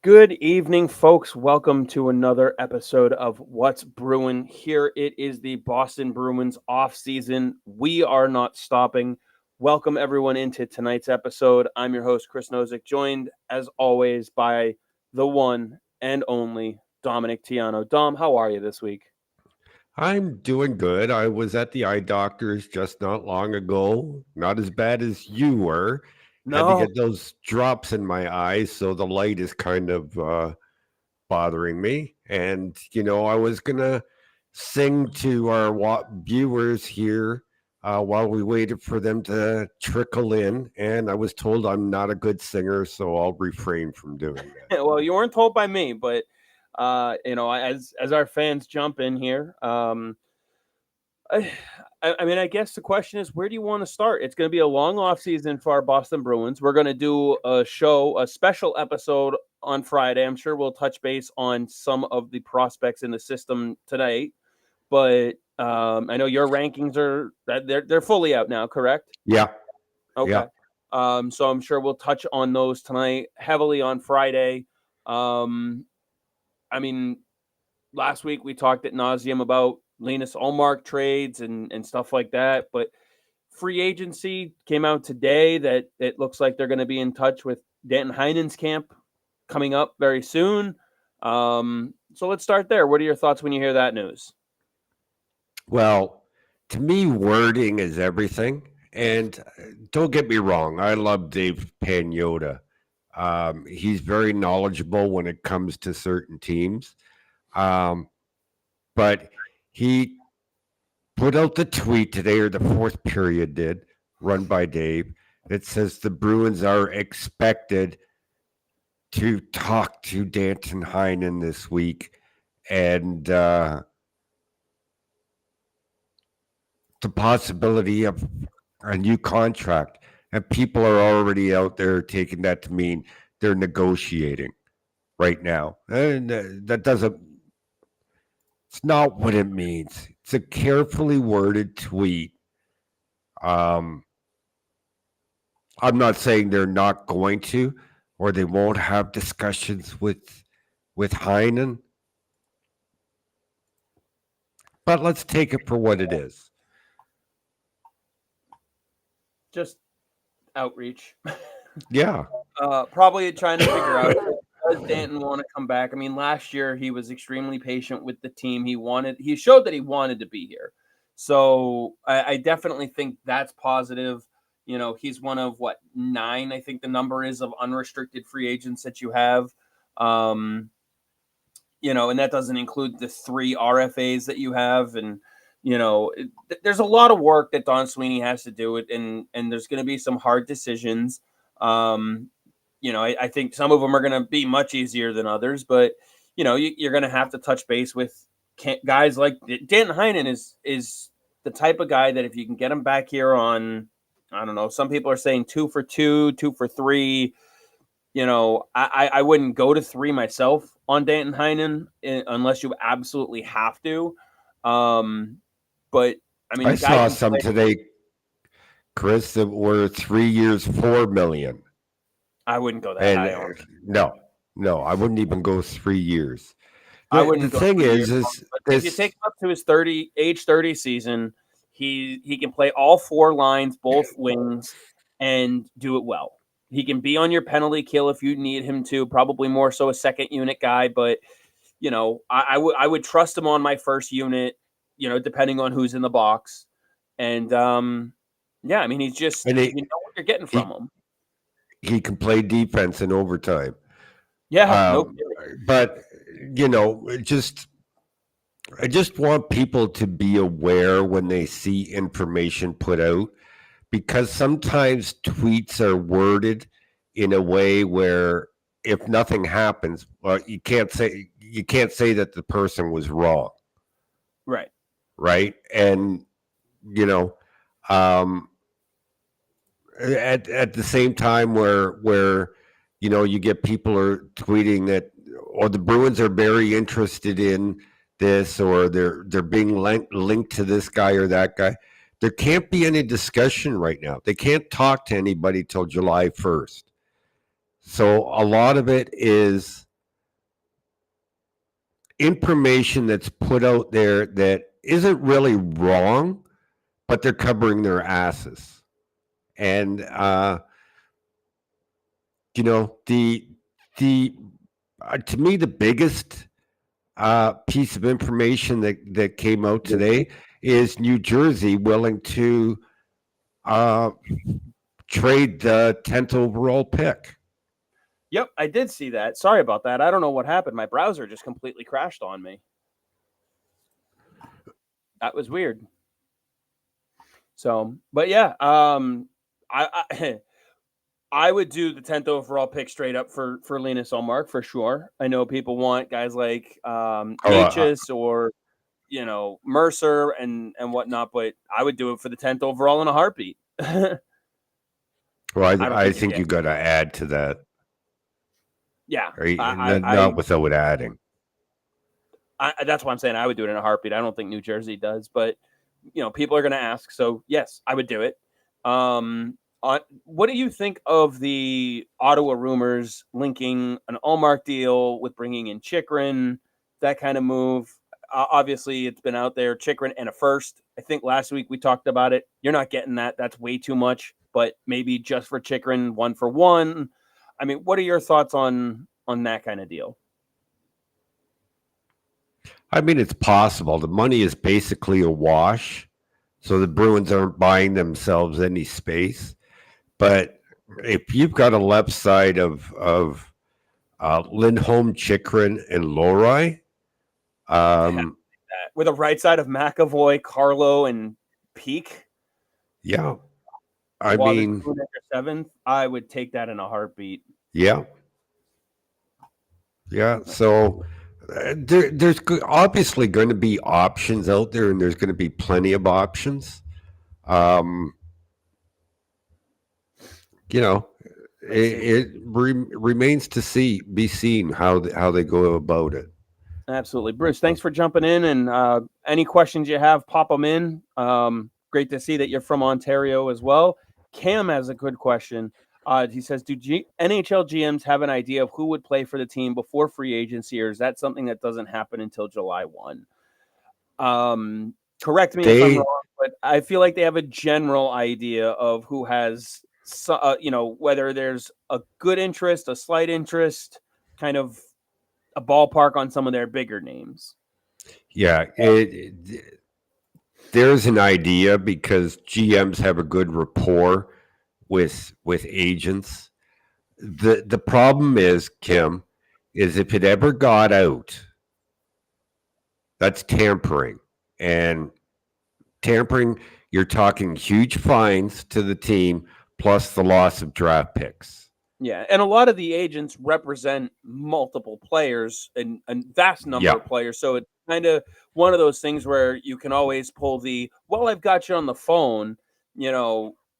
Good evening, folks. Welcome to another episode of What's Bruin. Here it is the Boston Bruins offseason. We are not stopping. Welcome everyone into tonight's episode. I'm your host, Chris Nozick, joined as always by the one and only Dominic Tiano. Dom, how are you this week? I'm doing good. I was at the eye doctor's just not long ago. Not as bad as you were. Had to No. get those drops in my eyes, so the light is kind of bothering me. And, I was going to sing to our viewers here while we waited for them to trickle in. And I was told I'm not a good singer, so I'll refrain from doing that. Well, you weren't told by me, but as our fans jump in here, I guess the question is, where do you want to start? It's going to be a long off season for our Boston Bruins. We're going to do a special episode on Friday. I'm sure we'll touch base on some of the prospects in the system tonight, but I know your rankings they're fully out now, correct? Yeah. Okay. Yeah. So I'm sure we'll touch on those tonight, heavily on Friday. I mean, last week we talked ad nauseum about Linus Ullmark trades and stuff like that, but free agency came out today that it looks like they're going to be in touch with Danton Heinen's camp coming up very soon. So let's start there. What are your thoughts when you hear that news? Well, to me, wording is everything. And don't get me wrong, I love Dave Pagnotta. He's very knowledgeable when it comes to certain teams. But he put out the tweet today, or the fourth period did, run by Dave, that says the Bruins are expected to talk to Danton Heinen this week. And the possibility of a new contract. And people are already out there taking that to mean they're negotiating right now. And that doesn't, it's not what it means. It's a carefully worded tweet. I'm not saying they're not going to, or they won't have discussions with Heinen. But let's take it for what it is. Just outreach. Yeah. Probably trying to figure out, does Danton want to come back? I mean, last year he was extremely patient with the team. He showed that he wanted to be here. So I definitely think that's positive. You know, he's one of 9, I think the number is, of unrestricted free agents that you have. And that doesn't include the 3 RFAs that you have. And, there's a lot of work that Don Sweeney has to do it. And there's going to be some hard decisions. I think some of them are going to be much easier than others, but, you're going to have to touch base with guys like Danton Heinen is the type of guy that if you can get him back here on, I don't know, some people are saying 2 for 2, 2 for 3. I wouldn't go to 3 myself on Danton Heinen unless you absolutely have to. But I mean, I saw some today, Chris, that were 3 years, $4 million. I wouldn't go that high. No, I wouldn't even go 3 years. I wouldn't. The thing is if you take him up to his age 30 season, he can play all 4 lines, both wings, and do it well. He can be on your penalty kill if you need him to. Probably more so a second unit guy, but I would trust him on my first unit. Depending on who's in the box, and I mean, he's just you know what you're getting from him. He can play defense in overtime. Yeah, but I just want people to be aware when they see information put out, because sometimes tweets are worded in a way where if nothing happens, well, you can't say that the person was wrong. Right. And, at the same time where you get people are tweeting that, or the Bruins are very interested in this, or they're being linked to this guy or that guy. There can't be any discussion right now. They can't talk to anybody till July 1st. So a lot of it is information that's put out there that isn't really wrong, but they're covering their asses. And the to me, the biggest piece of information that came out today is New Jersey willing to trade the 10th overall pick. Yep, I did see that. Sorry about that. I don't know what happened. My browser just completely crashed on me. That was weird. So, but yeah, I would do the 10th overall pick straight up for Linus Ullmark for sure. I know people want guys like Necas or Mercer and whatnot, but I would do it for the 10th overall in a heartbeat. Well, I think you got to add to that. Yeah, not without adding. That's why I'm saying I would do it in a heartbeat. I don't think New Jersey does, but people are going to ask. So yes, I would do it. What do you think of the Ottawa rumors linking an Ullmark deal with bringing in Chychrun, that kind of move? Obviously, it's been out there, Chychrun and a first. I think last week we talked about it. You're not getting that. That's way too much, but maybe just for Chychrun, 1-for-1. I mean, what are your thoughts on that kind of deal? I mean, it's possible. The money is basically a wash, so the Bruins aren't buying themselves any space. But if you've got a left side of Lindholm, Chychrun, and Lorei, with a right side of McAvoy, Carlo, and Peak, yeah, I mean, 7th, I would take that in a heartbeat. Yeah. So there's obviously going to be options out there, and there's going to be plenty of options. It remains to be seen how they go about it. Absolutely. Bruce, thanks for jumping in, and any questions you have, pop them in. Great to see that you're from Ontario as well. Cam has a good question. He says, do NHL GMs have an idea of who would play for the team before free agency, or is that something that doesn't happen until July 1? Correct me if I'm wrong, but I feel like they have a general idea of who has, whether there's a good interest, a slight interest, kind of a ballpark on some of their bigger names. Yeah, there's an idea because GMs have a good rapport with agents. The problem is, Kim, is if it ever got out, that's tampering. And tampering, you're talking huge fines to the team plus the loss of draft picks. Yeah, and a lot of the agents represent multiple players and a vast number of players. So it's kind of one of those things where you can always pull I've got you on the phone,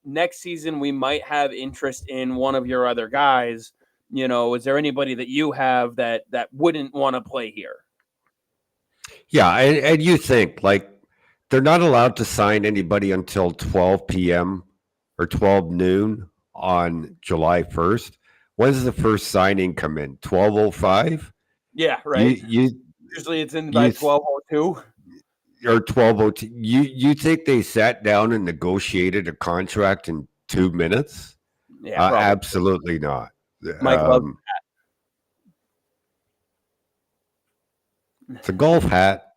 next season we might have interest in one of your other guys. Is there anybody that you have that wouldn't want to play here? Yeah, and you think, like, they're not allowed to sign anybody until 12 p.m. or 12 noon on July 1st. When does the first signing come in? 12:05? Yeah, right. Usually it's in by 12:02 or 12:02. You think they sat down and negotiated a contract in 2 minutes? Yeah, absolutely not. Mike loves that. It's a golf hat.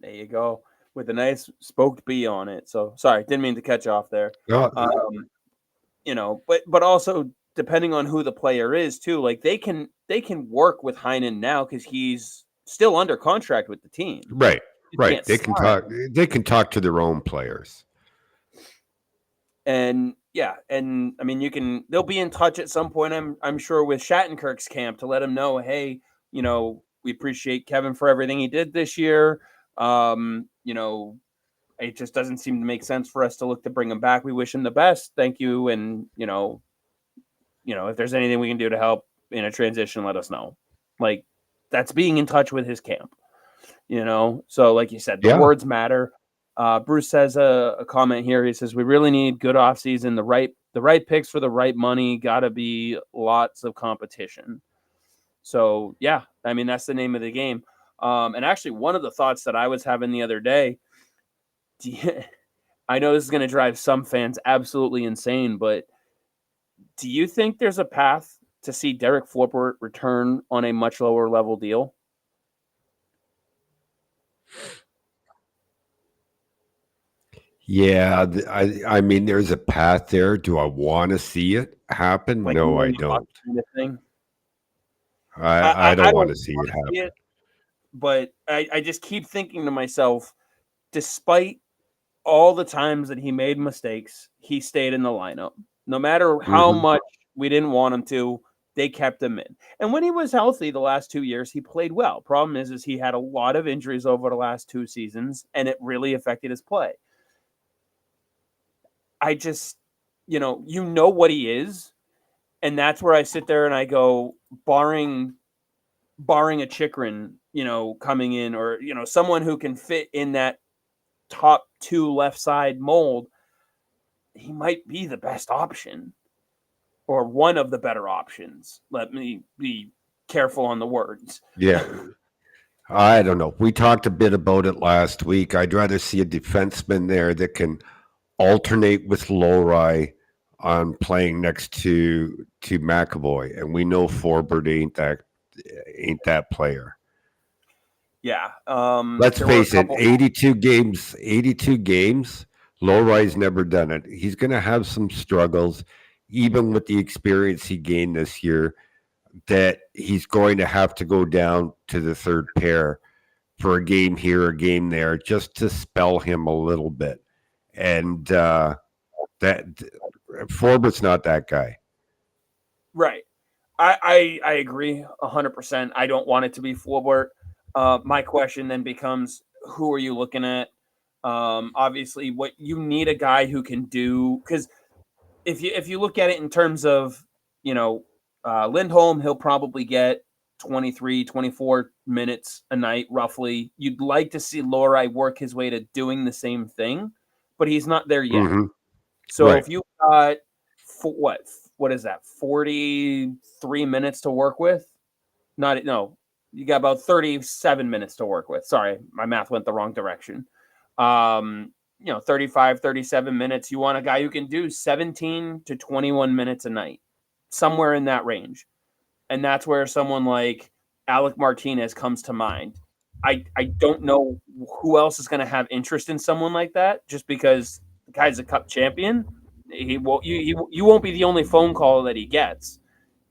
There you go, with a nice spoked B on it. So sorry, didn't mean to catch off there. But also depending on who the player is too, like they can work with Heinen now because he's still under contract with the team. Right. They can talk to their own players. And I mean they'll be in touch at some point, I'm sure, with Shattenkirk's camp to let him know, hey, we appreciate Kevin for everything he did this year. It just doesn't seem to make sense for us to look to bring him back. We wish him the best. Thank you. And, if there's anything we can do to help in a transition, let us know. Like, that's being in touch with his camp, So like you said, the words matter. Bruce says a comment here. He says, we really need good offseason, the right picks for the right money, gotta be lots of competition. So yeah, I mean, that's the name of the game. And actually, one of the thoughts that I was having the other day, I know this is going to drive some fans absolutely insane, but do you think there's a path to see Derek Forbort return on a much lower level deal? Yeah, I mean, there's a path there. Do I want to see it happen? Like No, I Milwaukee don't. kind of thing? I I don't want don't to see want it to see happen. it, but I just keep thinking to myself, despite all the times that he made mistakes, he stayed in the lineup. No matter how Hmm. much we didn't want him to, they kept him in. And when he was healthy the last 2 years, he played well. Problem is he had a lot of injuries over the last 2 seasons, and it really affected his play. I just, you know what he is, and that's where I sit there and I go, barring a Chikrin, coming in, or someone who can fit in that top 2 left side mold, he might be the best option or one of the better options. Let me be careful on the words. Yeah, I don't know. We talked a bit about it last week. I'd rather see a defenseman there that can alternate with Lowry on playing next to McAvoy, and we know Forbert ain't that player. Yeah. Let's There were a face it, couple. 82 games, 82 games. Lowry's never done it. He's going to have some struggles, even with the experience he gained this year, that he's going to have to go down to the third pair for a game here, a game there, just to spell him a little bit. And that Forbert's not that guy. Right. I agree 100%. I don't want it to be Fulbert. My question then becomes, who are you looking at? Obviously, what you need a guy who can do, because if you look at it in terms of, Lindholm, he'll probably get 23, 24 minutes a night, roughly. You'd like to see Lowry work his way to doing the same thing, but he's not there yet. Hmm. So Right. if you got what is that, 43 minutes to work with? Not no, you got about 37 minutes to work with. Sorry, my math went the wrong direction. 35, 37 minutes. You want a guy who can do 17 to 21 minutes a night, somewhere in that range. And that's where someone like Alec Martinez comes to mind. I don't know who else is going to have interest in someone like that, just because the guy's a cup champion. He won't you won't be the only phone call that he gets.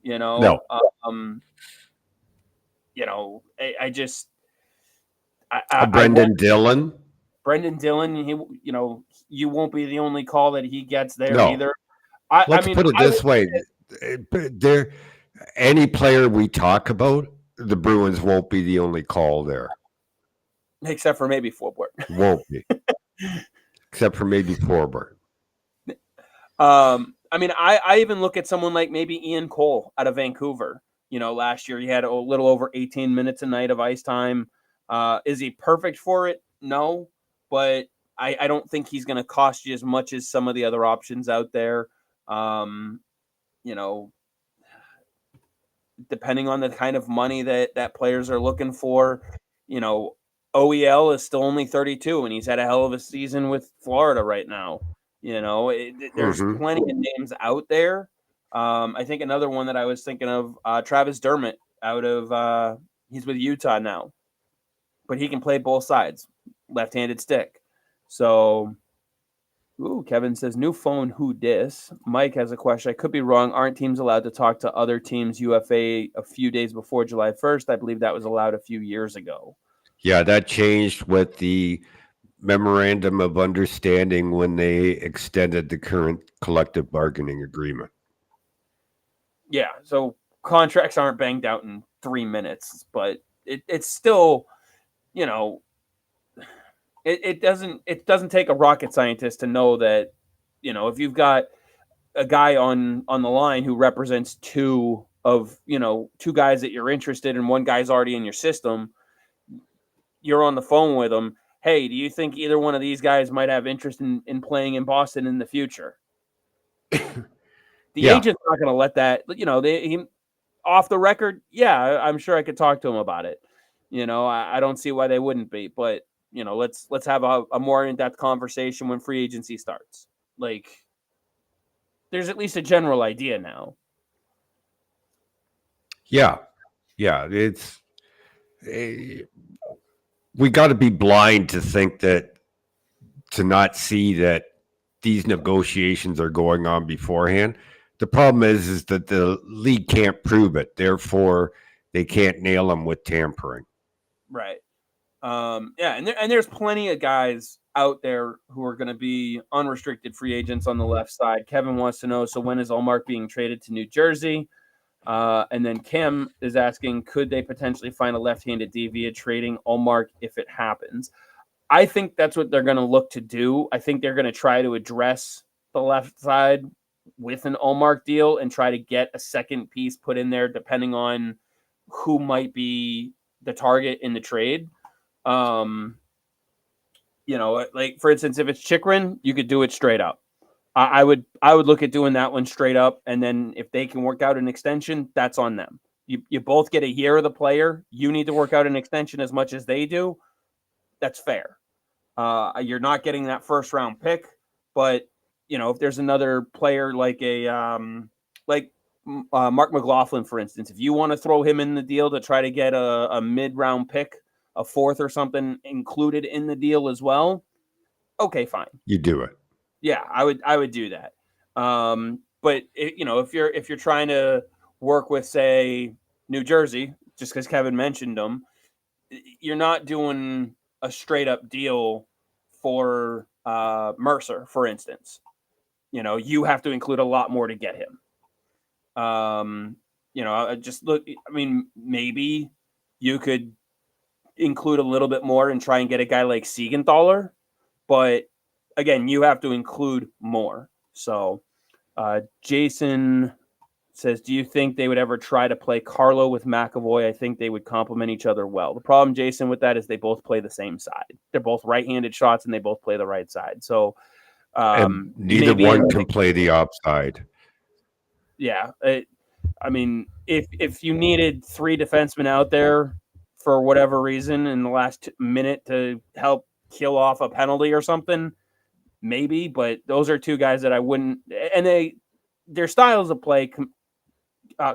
You No. know, um, I just A I want Brendan Dillon? Brendan Dillon. You won't be the only call that he gets there No. either. I Let's mean, put it I would, this way. There, any player we talk about, the Bruins won't be the only call there. except for maybe Fulbert. Won't be. Except for maybe Forbert. I mean, I even look at someone like maybe Ian Cole out of Vancouver. Last year he had a little over 18 minutes a night of ice time. Is he perfect for it? No, but I don't think he's going to cost you as much as some of the other options out there. Um, you know, Depending on the kind of money that players are looking for, you know, OEL is still only 32, and he's had a hell of a season with Florida right now. There's Hmm. plenty of names out there. I think another one that I was thinking of, Travis Dermott out of he's with Utah now, but he can play both sides, left-handed stick. So, ooh, Kevin says new phone. Who dis? Mike has a question. I could be wrong. Aren't teams allowed to talk to other teams' UFA a few days before July 1st? I believe that was allowed a few years ago. Yeah, that changed with the memorandum of understanding when they extended the current collective bargaining agreement. Yeah, so contracts aren't banged out in 3 minutes, but it's still, you know, it doesn't take a rocket scientist to know that, if you've got a guy on the line who represents two guys that you're interested in, one guy's already in your system, you're on the phone with them. Hey, do you think either one of these guys might have interest in playing in Boston in the future? The Yeah, agent's not going to let that, off the record. Yeah, I'm sure I could talk to him about it. I don't see why they wouldn't be. But let's have a more in-depth conversation when free agency starts. Like, there's at least a general idea now. Yeah, it's we got to be blind to not see that these negotiations are going on beforehand. The problem is that the league can't prove it, therefore they can't nail them with tampering. Right. And there's plenty of guys out there who are going to be unrestricted free agents on the left side. Kevin wants to know, so when is Ullmark being traded to New Jersey? And then Kim is asking, could they potentially find a left-handed D via trading Ullmark if it happens? I think that's what they're going to look to do. I think they're going to try to address the left side with an Ullmark deal and try to get a second piece put in there depending on who might be the target in the trade. Like for instance, if it's Chychrun, you could do it straight up. I would look at doing that one straight up, and then if they can work out an extension, that's on them. You both get a year of the player. You need to work out an extension as much as they do. That's fair. You're not getting that first round pick, but if there's another player like Mark McLaughlin, for instance, if you want to throw him in the deal to try to get a mid round pick, a fourth or something included in the deal as well, okay, fine. You do it. Yeah, I would do that. But if you're trying to work with, say, New Jersey, just because Kevin mentioned them, you're not doing a straight up deal for Mercer, for instance. You have to include a lot more to get him. Just look. I mean, maybe you could include a little bit more and try and get a guy like Siegenthaler, but again, you have to include more. So, Jason says, do you think they would ever try to play Carlo with McAvoy? I think they would complement each other well. The problem, Jason, with that is they both play the same side. They're both right-handed shots, and they both play the right side. So, and neither one can play the offside. Yeah. I mean, if you needed three defensemen out there for whatever reason in the last minute to help kill off a penalty or something, maybe. But those are two guys that I wouldn't. And their styles of play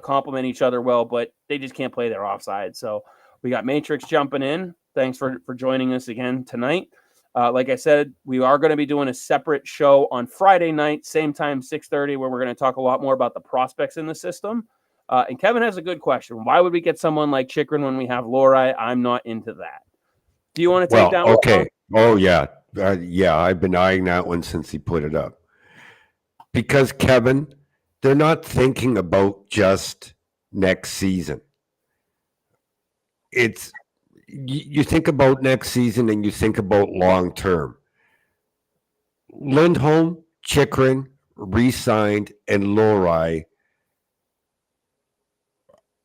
complement each other well, but they just can't play their offside. So we got Matrix jumping in. Thanks for joining us again tonight. Like I said, we are going to be doing a separate show on Friday night, same time, 6:30, where we're going to talk a lot more about the prospects in the system. And Kevin has a good question. Why would we get someone like Chychrun when we have Lohrei? I'm not into that. Do you want to take that one? Okay. Oh, yeah. I've been eyeing that one since he put it up. Because, Kevin, they're not thinking about just next season. You think about next season and you think about long term. Lindholm, Chychrun, re-signed, and Lohrei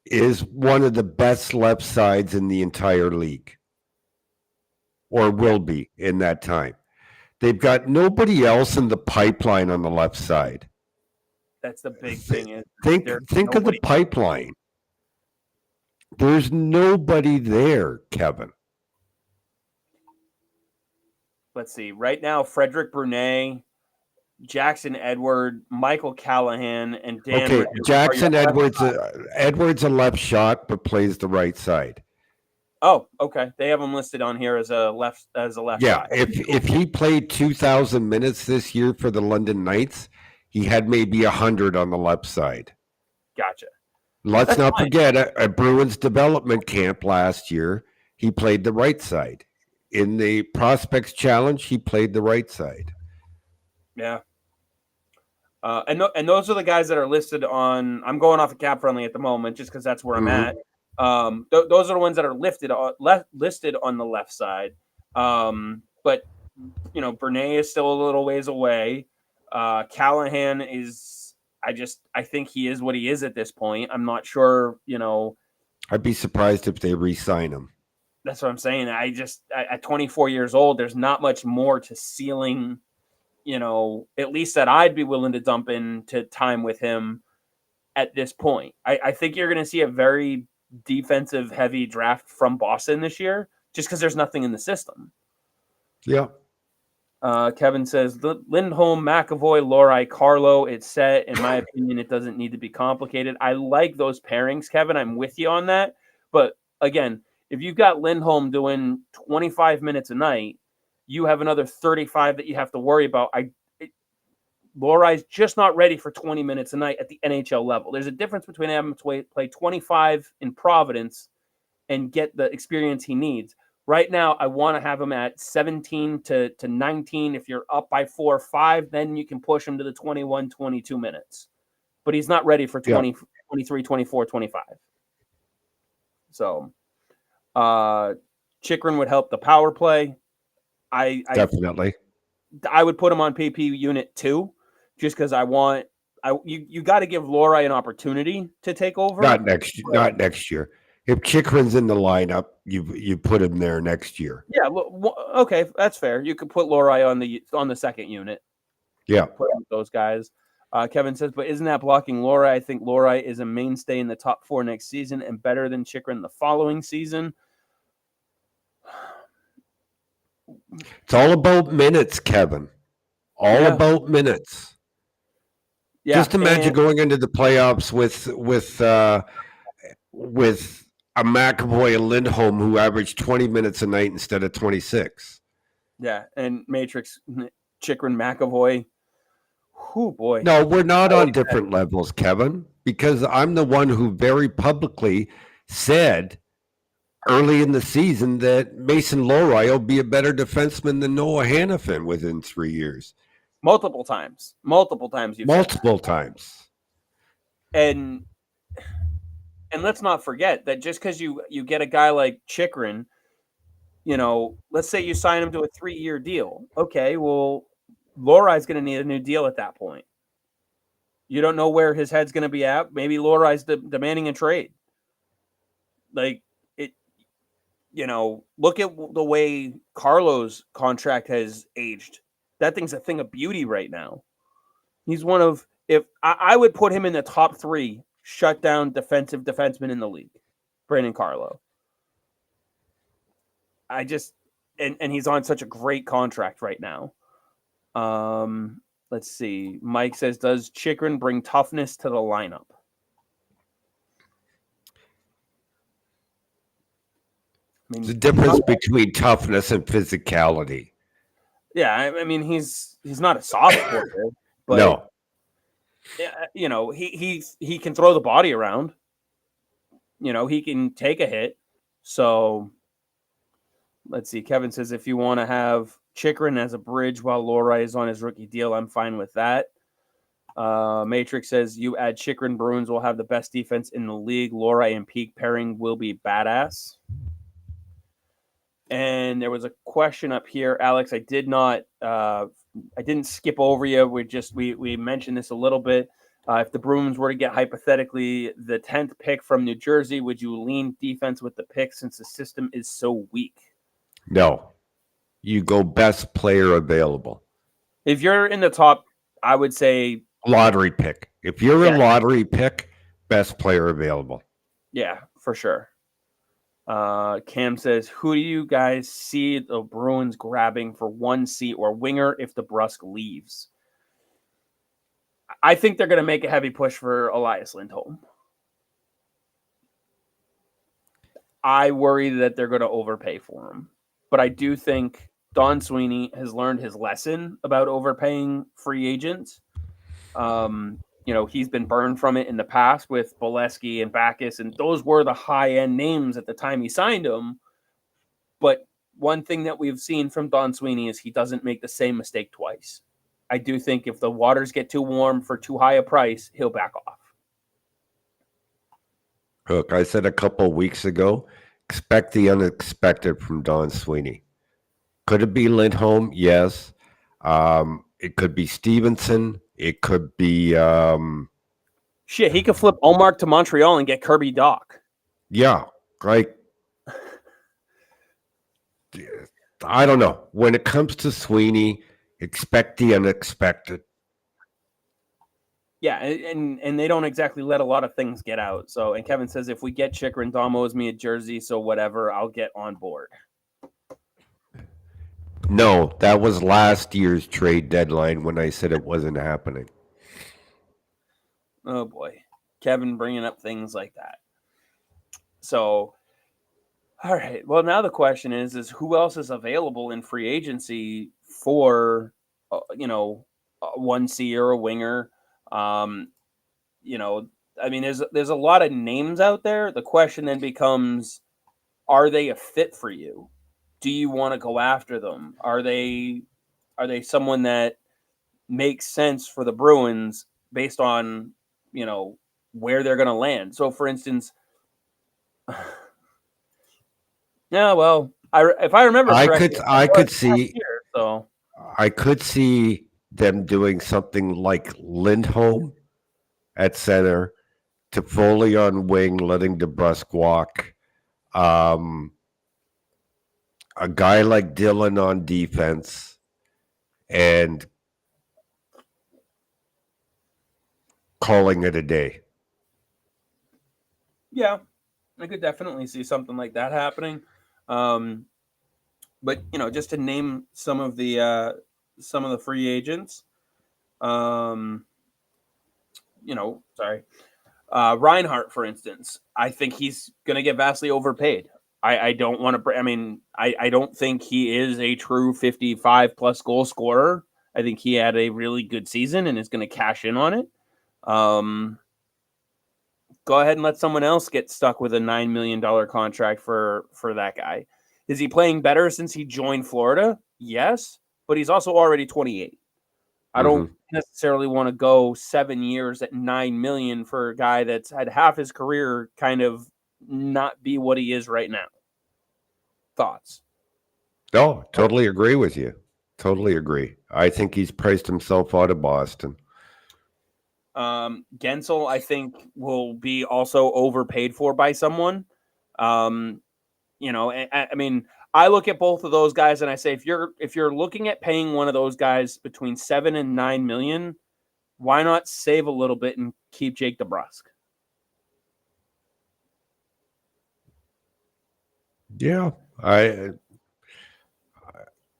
is one of the best left sides in the entire league, or will be in that time. They've got nobody else in the pipeline on the left side. That's the big thing. Think of the pipeline. There's nobody there, Kevin. Let's see. Right now, Frederick Brunet, Jackson Edward, Michael Callahan, and Dan. Okay, Jackson Edwards. Edwards a left shot, but plays the right side. Oh, okay. They have him listed on here as a left. Yeah, side. if he played 2,000 minutes this year for the London Knights, he had maybe 100 on the left side. Gotcha. Let's not forget at Bruins development camp last year, he played the right side. In the Prospects Challenge, he played the right side. Yeah. And those are the guys that are listed on. I'm going off of Cap Friendly at the moment, just because that's where I'm at. Those are the ones that are listed on the left side. But Brunet is still a little ways away. Callahan is. I think he is what he is at this point. I'm not sure. I'd be surprised if they re-sign him. That's what I'm saying. At 24 years old, there's not much more to ceiling. At least that I'd be willing to dump into time with him at this point. I think you're going to see a very defensive heavy draft from Boston this year, just because there's nothing in the system. Yeah. Kevin says Lindholm, McAvoy, Lohrei, Carlo. It's set. In my opinion, it doesn't need to be complicated. I like those pairings, Kevin. I'm with you on that. But again, if you've got Lindholm doing 25 minutes a night, you have another 35 that you have to worry about. Lohrai's just not ready for 20 minutes a night at the NHL level. There's a difference between having to play 25 in Providence and get the experience he needs. Right now, I want to have him at 17 to 19. If you're up by 4 or 5, then you can push him to the 21, 22 minutes. But he's not ready for 20, 23, 24, 25. So, Chychrun would help the power play. Definitely. I would put him on PP unit 2, just because you got to give Lohrei an opportunity to take over. Not next year. If Chychrun's in the lineup, you put him there next year. Yeah, okay, that's fair. You could put Lohrei on the second unit. Yeah, put those guys. Kevin says, but isn't that blocking Lohrei? I think Lohrei is a mainstay in the top 4 next season and better than Chychrun the following season. It's all about minutes, Kevin. About minutes. Yeah, just imagine going into the playoffs with a McAvoy and Lindholm who averaged 20 minutes a night instead of 26. Yeah, and Matrix, Chychrun, McAvoy. Oh, boy. No, we're not on different levels, Kevin, because I'm the one who very publicly said early in the season that Mason Lohrei will be a better defenseman than Noah Hanifin within 3 years. Multiple times. Multiple times. And let's not forget that just because you get a guy like Chychrun, let's say you sign him to a 3-year deal. Okay, well, Lohrai's going to need a new deal at that point. You don't know where his head's going to be at. Maybe Lohrai's demanding a trade. Like, look at the way Carlo's contract has aged. That thing's a thing of beauty right now. He's one of, if I would put him in the top 3 shutdown defensive defensemen in the league, Brandon Carlo. And he's on such a great contract right now. Let's see. Mike says, does Chychrun bring toughness to the lineup? There's a difference between toughness and physicality. Yeah, I mean, he's not a soft player, but no. He can throw the body around. He can take a hit. So let's see. Kevin says, if you want to have Chychrun as a bridge while Lohrei is on his rookie deal, I'm fine with that. Matrix says, you add Chychrun, Bruins will have the best defense in the league. Lohrei and peak pairing will be badass. And there was a question up here, Alex. I didn't skip over you. We mentioned this a little bit. If the Bruins were to get hypothetically the 10th pick from New Jersey, would you lean defense with the pick since the system is so weak? No. You go best player available. If you're in the top, I would say lottery pick. If you're a lottery pick, best player available. Yeah, for sure. Cam says, who do you guys see the Bruins grabbing for 1C or winger if DeBrusk leaves? I think they're going to make a heavy push for Elias Lindholm. I worry that they're going to overpay for him. But I do think Don Sweeney has learned his lesson about overpaying free agents. He's been burned from it in the past with Bolesky and Backus, and those were the high-end names at the time he signed them. But one thing that we've seen from Don Sweeney is he doesn't make the same mistake twice. I do think if the waters get too warm for too high a price, he'll back off. Look, I said a couple of weeks ago, expect the unexpected from Don Sweeney. Could it be Lindholm? Yes. It could be Stevenson. It could be he could flip Ullmark to Montreal and get Kirby Dach. Yeah, like I don't know. When it comes to Sweeney, expect the unexpected. Yeah, and they don't exactly let a lot of things get out. So, and Kevin says, if we get Chychrun, Dom owes me a jersey, so whatever, I'll get on board. No, that was last year's trade deadline when I said it wasn't happening. Oh boy, Kevin bringing up things like that. So, all right. Well, now the question is who else is available in free agency for, a 1C or a winger? I mean, there's a lot of names out there. The question then becomes, are they a fit for you? Do you want to go after them? Are they someone that makes sense for the Bruins based on, where they're going to land? So, for instance, yeah, well, if I remember correctly, I could last see year, so I could see them doing something like Lindholm at center, Toffoli on wing, letting DeBrusque walk. Um, a guy like Dylan on defense, and calling it a day. yeah, I could definitely see something like that happening. But just to name some of the free agents, um, sorry, Reinhardt, for instance, I think he's going to get vastly overpaid. I don't want to. I mean, I don't think he is a true 55 plus goal scorer. I think he had a really good season and is going to cash in on it. Go ahead and let someone else get stuck with a $9 million contract for that guy. Is he playing better since he joined Florida? Yes, but he's also already 28. I don't necessarily want to go 7 years at $9 million for a guy that's had half his career kind of not be what he is right now. Thoughts? No, totally agree with you. Totally agree. I think he's priced himself out of Boston. Gensel, I think, will be also overpaid for by someone. I mean, I look at both of those guys and I say, if you're looking at paying one of those guys between 7 and 9 million, why not save a little bit and keep Jake DeBrusque? Yeah, I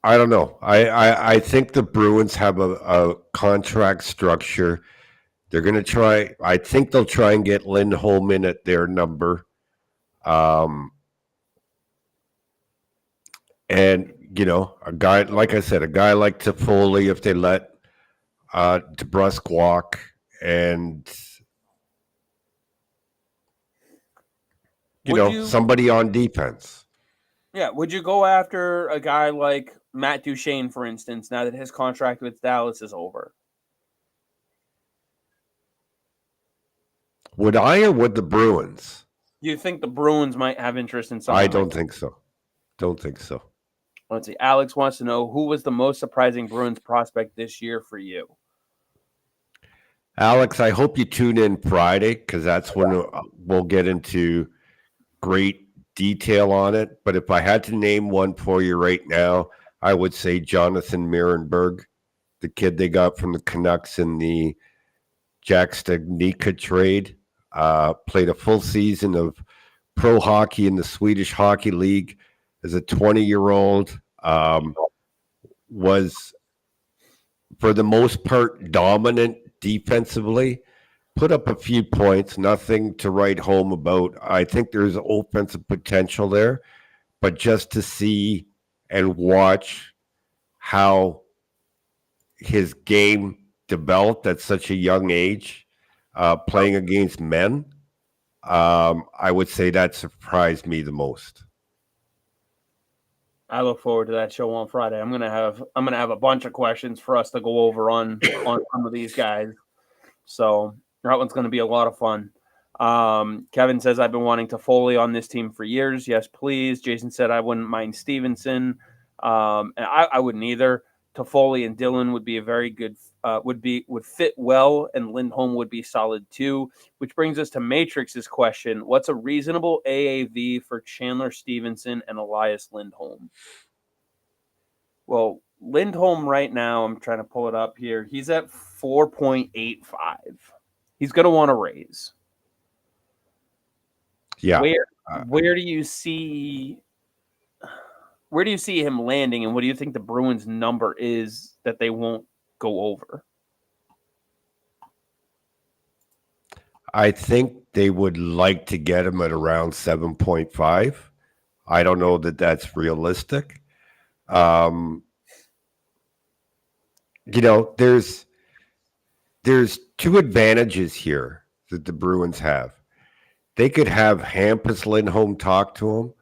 don't know. I think the Bruins have a contract structure. They're going to try. I think they'll try and get Lindholm in at their number. And a guy like I said, a guy like Toffoli, if they let DeBrusque walk, and somebody on defense. Yeah, would you go after a guy like Matt Duchene, for instance, now that his contract with Dallas is over? Would I or would the Bruins? You think the Bruins might have interest in someone? I don't think so. Don't think so. Let's see. Alex wants to know, who was the most surprising Bruins prospect this year for you? Alex, I hope you tune in Friday because that's when we'll get into great detail on it. But if I had to name one for you right now, I would say Jonathan Mirenberg, the kid they got from the Canucks in the Jack Stagnica trade. Played a full season of pro hockey in the Swedish Hockey League as a 20-year-old. Was, for the most part, dominant defensively. Put up a few points, nothing to write home about. I think there's offensive potential there, but just to see and watch how his game developed at such a young age, playing against men, I would say that surprised me the most. I look forward to that show on Friday. I'm gonna have a bunch of questions for us to go over on some of these guys. So that one's going to be a lot of fun. Kevin says, I've been wanting Toffoli on this team for years. Yes, please. Jason said, I wouldn't mind Stevenson. And I wouldn't either. Toffoli and Dylan would be a very good, would fit well, and Lindholm would be solid too. Which brings us to Matrix's question. What's a reasonable AAV for Chandler Stevenson and Elias Lindholm? Well, Lindholm right now, I'm trying to pull it up here. He's at 4.85. He's going to want to raise. Yeah. Where do you see him landing, and what do you think the Bruins number is that they won't go over? I think they would like to get him at around 7.5. I don't know that that's realistic. There's two advantages here that the Bruins have. They could have Hampus Lindholm talk to him.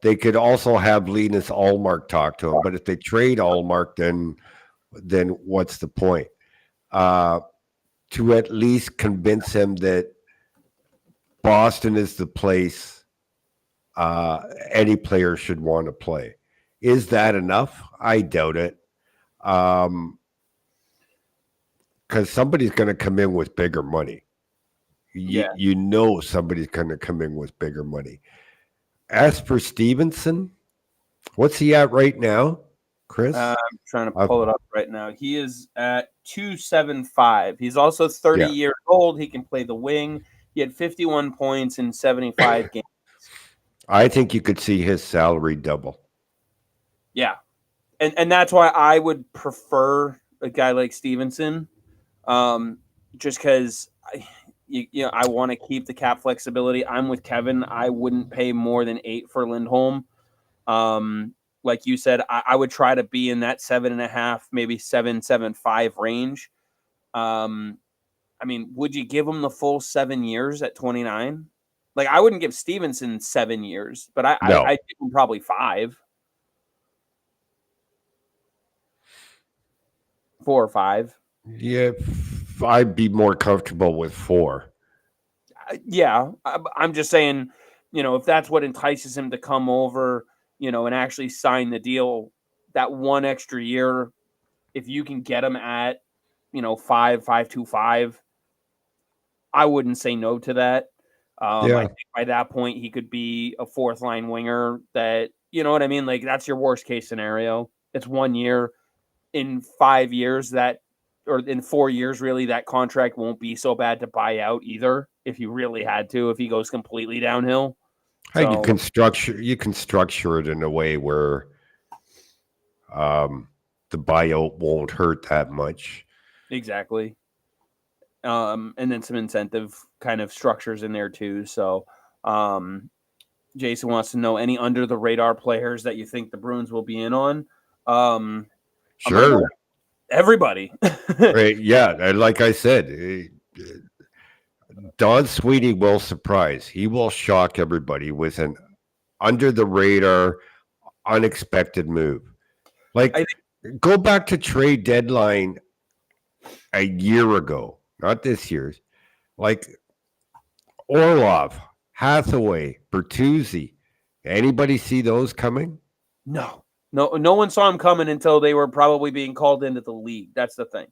They could also have Linus Ullmark talk to him. But if they trade Ullmark, then what's the point? To at least convince him that Boston is the place any player should want to play. Is that enough? I doubt it. Because somebody's going to come in with bigger money. Somebody's going to come in with bigger money. As for Stevenson, what's he at right now, Chris? I'm trying to pull it up right now. He is at 275. He's also 30 years old. He can play the wing. He had 51 points in 75 games. I think you could see his salary double. Yeah. And that's why I would prefer a guy like Stevenson, just because I want to keep the cap flexibility. I'm with Kevin. I wouldn't pay more than 8 for Lindholm. Like you said, I would try to be in that 7.5, maybe 7.75 range. Would you give him the full 7 years at 29? Like, I wouldn't give Stevenson 7 years, but I'd give him probably 5. 4 or 5. Yeah, I'd be more comfortable with 4. Yeah, I'm just saying, if that's what entices him to come over, and actually sign the deal, that 1 extra year, if you can get him at, 5.25, I wouldn't say no to that. I think by that point he could be a 4th line winger that, you know what I mean? Like, that's your worst case scenario. It's 1 year. In 5 years or in 4 years, really, that contract won't be so bad to buy out either if you really had to, if he goes completely downhill. So, you can structure it in a way where the buyout won't hurt that much. Exactly. And then some incentive kind of structures in there too. So Jason wants to know any under the radar players that you think the Bruins will be in on. Sure. Everybody. Right. Yeah. Like I said, Don Sweeney will surprise. He will shock everybody with an under the radar, unexpected move. Go back to trade deadline a year ago, not this year's. Like Orlov, Hathaway, Bertuzzi. Anybody see those coming? No one saw him coming until they were probably being called into the league. That's the thing.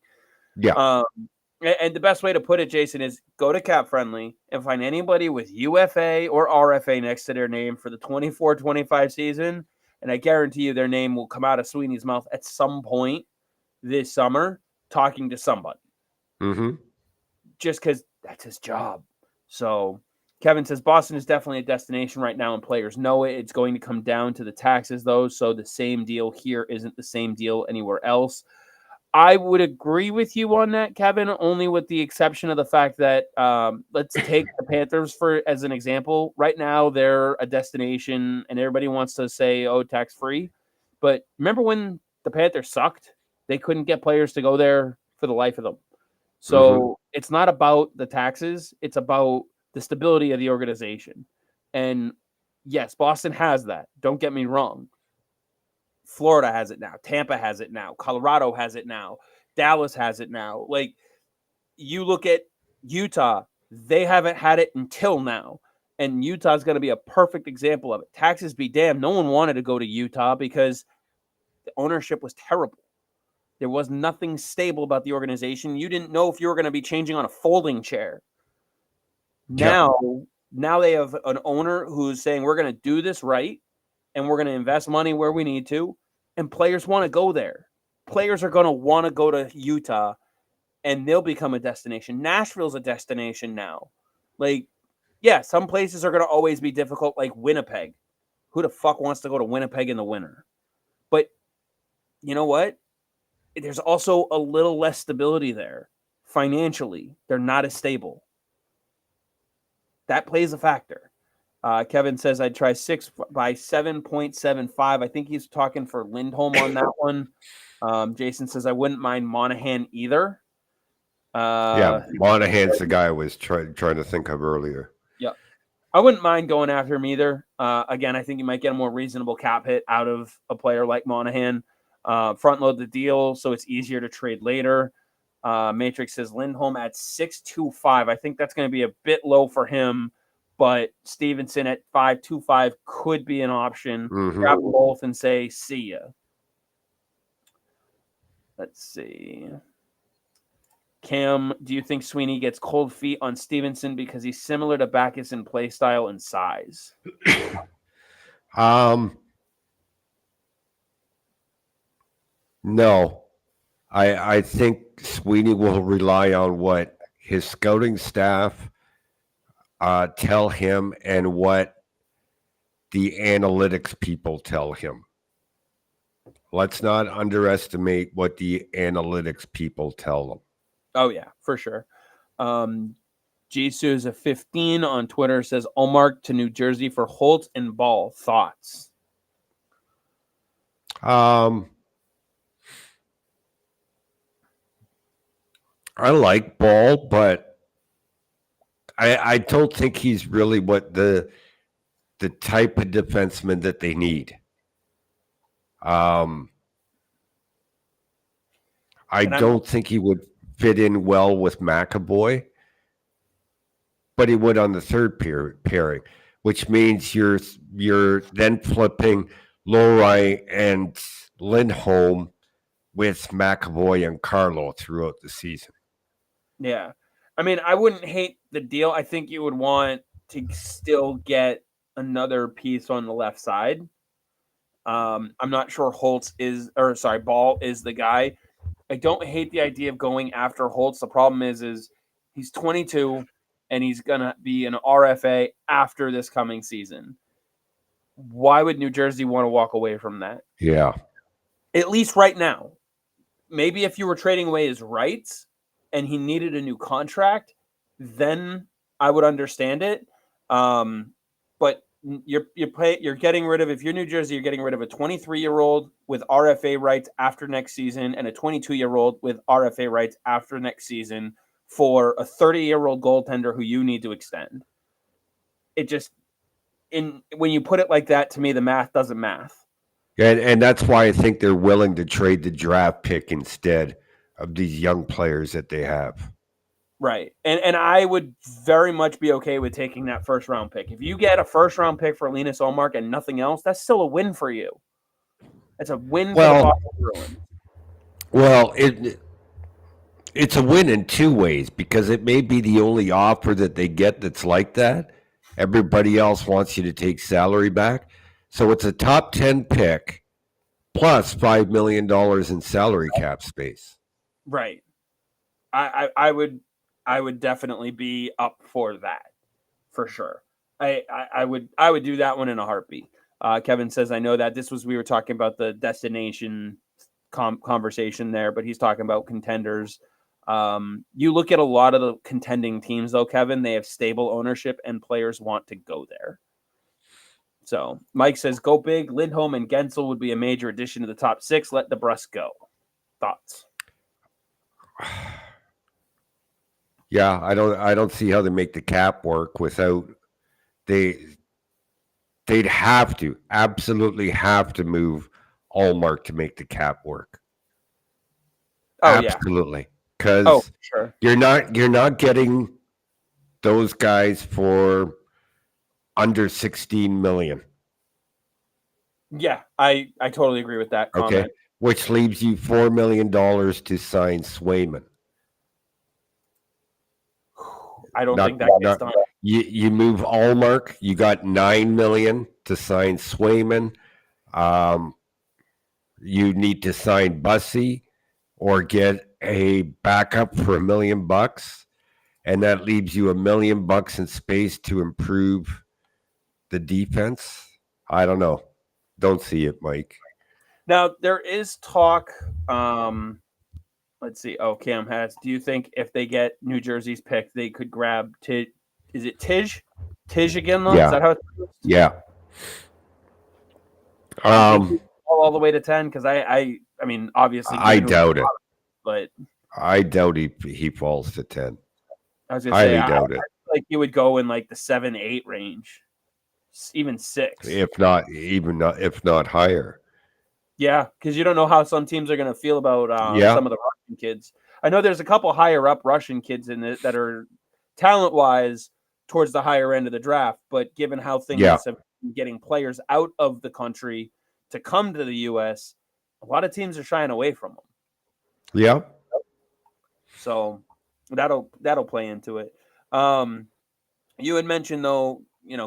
Yeah. And the best way to put it, Jason, is go to Cap Friendly and find anybody with UFA or RFA next to their name for the 24-25 season, and I guarantee you their name will come out of Sweeney's mouth at some point this summer talking to somebody. Mm-hmm. Just because that's his job. So Kevin says Boston is definitely a destination right now, and players know it. It's going to come down to the taxes, though, so the same deal here isn't the same deal anywhere else. I would agree with you on that, Kevin, only with the exception of the fact that let's take the Panthers as an example. Right now, they're a destination, and everybody wants to say, oh, tax-free. But remember when the Panthers sucked? They couldn't get players to go there for the life of them. So It's not about the taxes. It's about the stability of the organization. And yes, Boston has that. Don't get me wrong. Florida has it now. Tampa has it now. Colorado has it now. Dallas has it now. Like, you look at Utah, they haven't had it until now. And Utah's going to be a perfect example of it. Taxes be damned. No one wanted to go to Utah because the ownership was terrible. There was nothing stable about the organization. You didn't know if you were going to be changing on a folding chair. Now Now they have an owner who's saying we're going to do this right and we're going to invest money where we need to, and players want to go there. Players are going to want to go to Utah, and they'll become a destination. Nashville's a destination now. Like, yeah, some places are going to always be difficult, like Winnipeg. Who the fuck wants to go to Winnipeg in the winter? But you know what? There's also a little less stability there. Financially, they're not as stable. That plays a factor. Kevin says I'd try 6 by 7.75. I think he's talking for Lindholm on that one. Jason says I wouldn't mind Monahan either. Yeah, Monahan's the guy I was trying to think of earlier. Yeah, I wouldn't mind going after him either. Again, I think you might get a more reasonable cap hit out of a player like Monahan. Front load the deal so it's easier to trade later. Matrix says Lindholm at 6.25. I think that's going to be a bit low for him, but Stevenson at 5.25 could be an option. Mm-hmm. Grab them both and say, see ya. Let's see. Cam, do you think Sweeney gets cold feet on Stevenson because he's similar to Backes in play style and size? No. I think Sweeney will rely on what his scouting staff tell him and what the analytics people tell him. Let's not underestimate what the analytics people tell them. Oh, yeah, for sure. Jisoo is a 15 on Twitter, says Ullmark to New Jersey for Holtz and Ball. Thoughts? I like Ball, but I don't think he's really what the type of defenseman that they need. I don't think he would fit in well with McAvoy, but he would on the third pairing, which means you're then flipping Lowry and Lindholm with McAvoy and Carlo throughout the season. Yeah. I mean, I wouldn't hate the deal. I think you would want to still get another piece on the left side. I'm not sure Ball is the guy. I don't hate the idea of going after Holtz. The problem is he's 22 and he's going to be an RFA after this coming season. Why would New Jersey want to walk away from that? Yeah. At least right now. Maybe if you were trading away his rights and he needed a new contract, then I would understand it. But you're getting rid of, if you're New Jersey, you're getting rid of a 23-year-old with RFA rights after next season and a 22-year-old with RFA rights after next season for a 30-year-old goaltender who you need to extend. It just, when you put it like that, to me, the math doesn't math. And that's why I think they're willing to trade the draft pick instead of these young players that they have. Right. And I would very much be okay with taking that first-round pick. If you get a first-round pick for Linus Ullmark and nothing else, that's still a win for you. That's a win for the Boston Bruins. Well, it's a win in two ways because it may be the only offer that they get that's like that. Everybody else wants you to take salary back. So it's a top 10 pick plus $5 million in salary cap space. Right. I would definitely be up for that for sure. I would do that one in a heartbeat. Kevin says, I know that we were talking about the destination conversation there, but he's talking about contenders. You look at a lot of the contending teams though, Kevin, they have stable ownership and players want to go there. So Mike says, go big. Lindholm and Gensel would be a major addition to the top 6. Let the Brust go. Thoughts? Yeah, I don't see how they make the cap work without they'd absolutely have to move Ullmark to make the cap work. Oh, absolutely. Because sure. you're not getting those guys for under $16 million. Yeah, I totally agree with that comment. Okay, which leaves you $4 million to sign Swayman. I don't think that gets done. You move Allmark. You got $9 million to sign Swayman. You need to sign Bussy or get a backup for $1 million, and that leaves you $1 million in space to improve the defense. I don't know. Don't see it, Mike. Now there is talk. Let's see. Oh, Cam has. Do you think if they get New Jersey's pick, they could grab Is it Tij? Tij again, though? Yeah. Is that how it's pronounced? Yeah. You think all the way to 10? Because I mean, obviously, I doubt it. But I doubt he falls to 10. I was gonna say, Highly doubt it. I feel like you would go in like the 7-8 range, even 6, if not higher. Yeah, because you don't know how some teams are going to feel about some of the Russian kids. I know there's a couple higher up Russian kids in it that are talent wise towards the higher end of the draft, but given how things have been getting players out of the country to come to the U.S., a lot of teams are shying away from them. Yeah. So that'll play into it. You had mentioned though,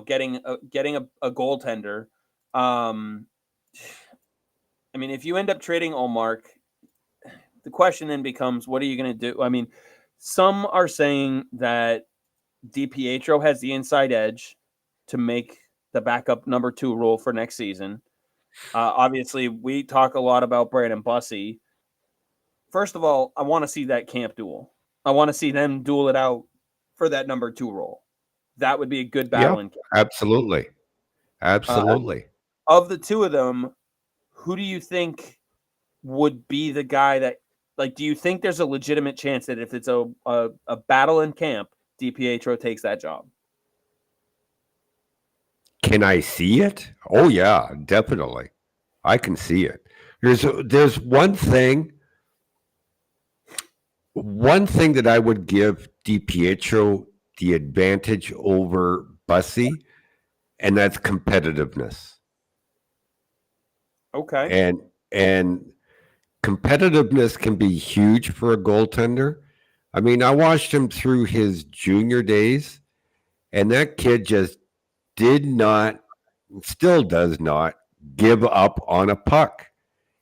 getting a goaltender. I mean, if you end up trading Allmark, the question then becomes, what are you going to do? I mean, some are saying that DiPietro has the inside edge to make the backup number 2 role for next season. Obviously, we talk a lot about Brandon Bussy. First of all, I want to see that camp duel. I want to see them duel it out for that number 2 role. That would be a good battle. Yeah, absolutely. Of the two of them, who do you think would be the guy that, like, do you think there's a legitimate chance that if it's a battle in camp, DiPietro takes that job? Can I see it? Oh yeah, definitely. I can see it. There's one thing that I would give DiPietro the advantage over Bussy, and that's competitiveness. Okay. And competitiveness can be huge for a goaltender. I mean, I watched him through his junior days, and that kid just still does not give up on a puck.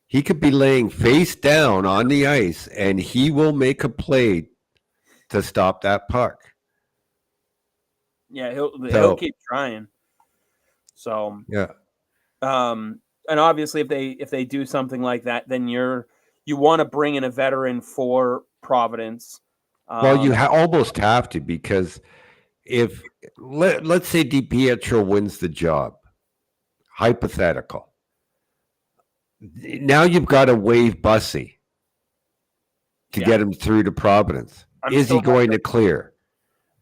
He could be laying face down on the ice, and he will make a play to stop that puck. Yeah, he'll keep trying. So yeah. And obviously, if they do something like that, then you want to bring in a veteran for Providence. Well, you almost have to, because if let's say DiPietro wins the job, hypothetical. Now you've got to waive Bussy to get him through to Providence. Is he going to clear?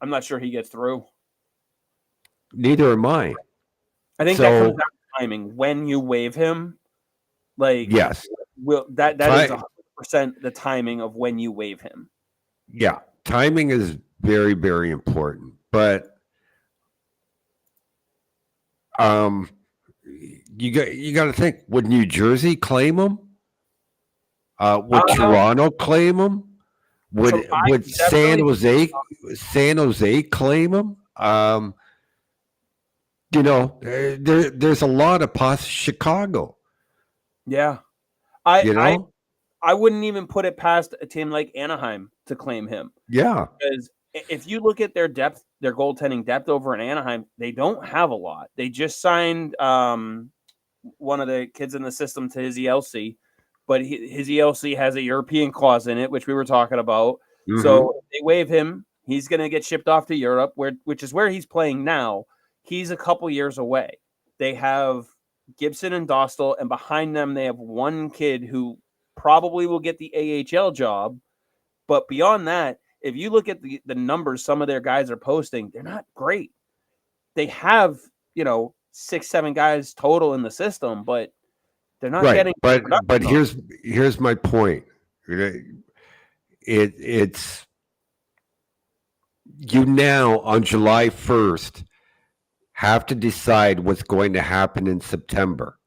I'm not sure he gets through. Neither am I. I think that comes down to timing. When you waive him, like, yes, that is 100% the timing of when you waive him. Yeah, timing is very, very important. But you got to think: would New Jersey claim him? Would Toronto claim him? Would San Jose claim him? There's a lot of Chicago. Yeah, I wouldn't even put it past a team like Anaheim to claim him. Yeah, because if you look at their depth, their goaltending depth over in Anaheim, they don't have a lot. They just signed one of the kids in the system to his ELC, but his ELC has a European clause in it, which we were talking about. Mm-hmm. So if they waive him, he's going to get shipped off to Europe, which is where he's playing now. He's a couple years away. They have Gibson and Dostal, and behind them they have one kid who probably will get the AHL job. But beyond that, if you look at the numbers some of their guys are posting, they're not great. They have, 6-7 guys total in the system, but they're not getting. But here's my point. It's you now on July 1st have to decide what's going to happen in September.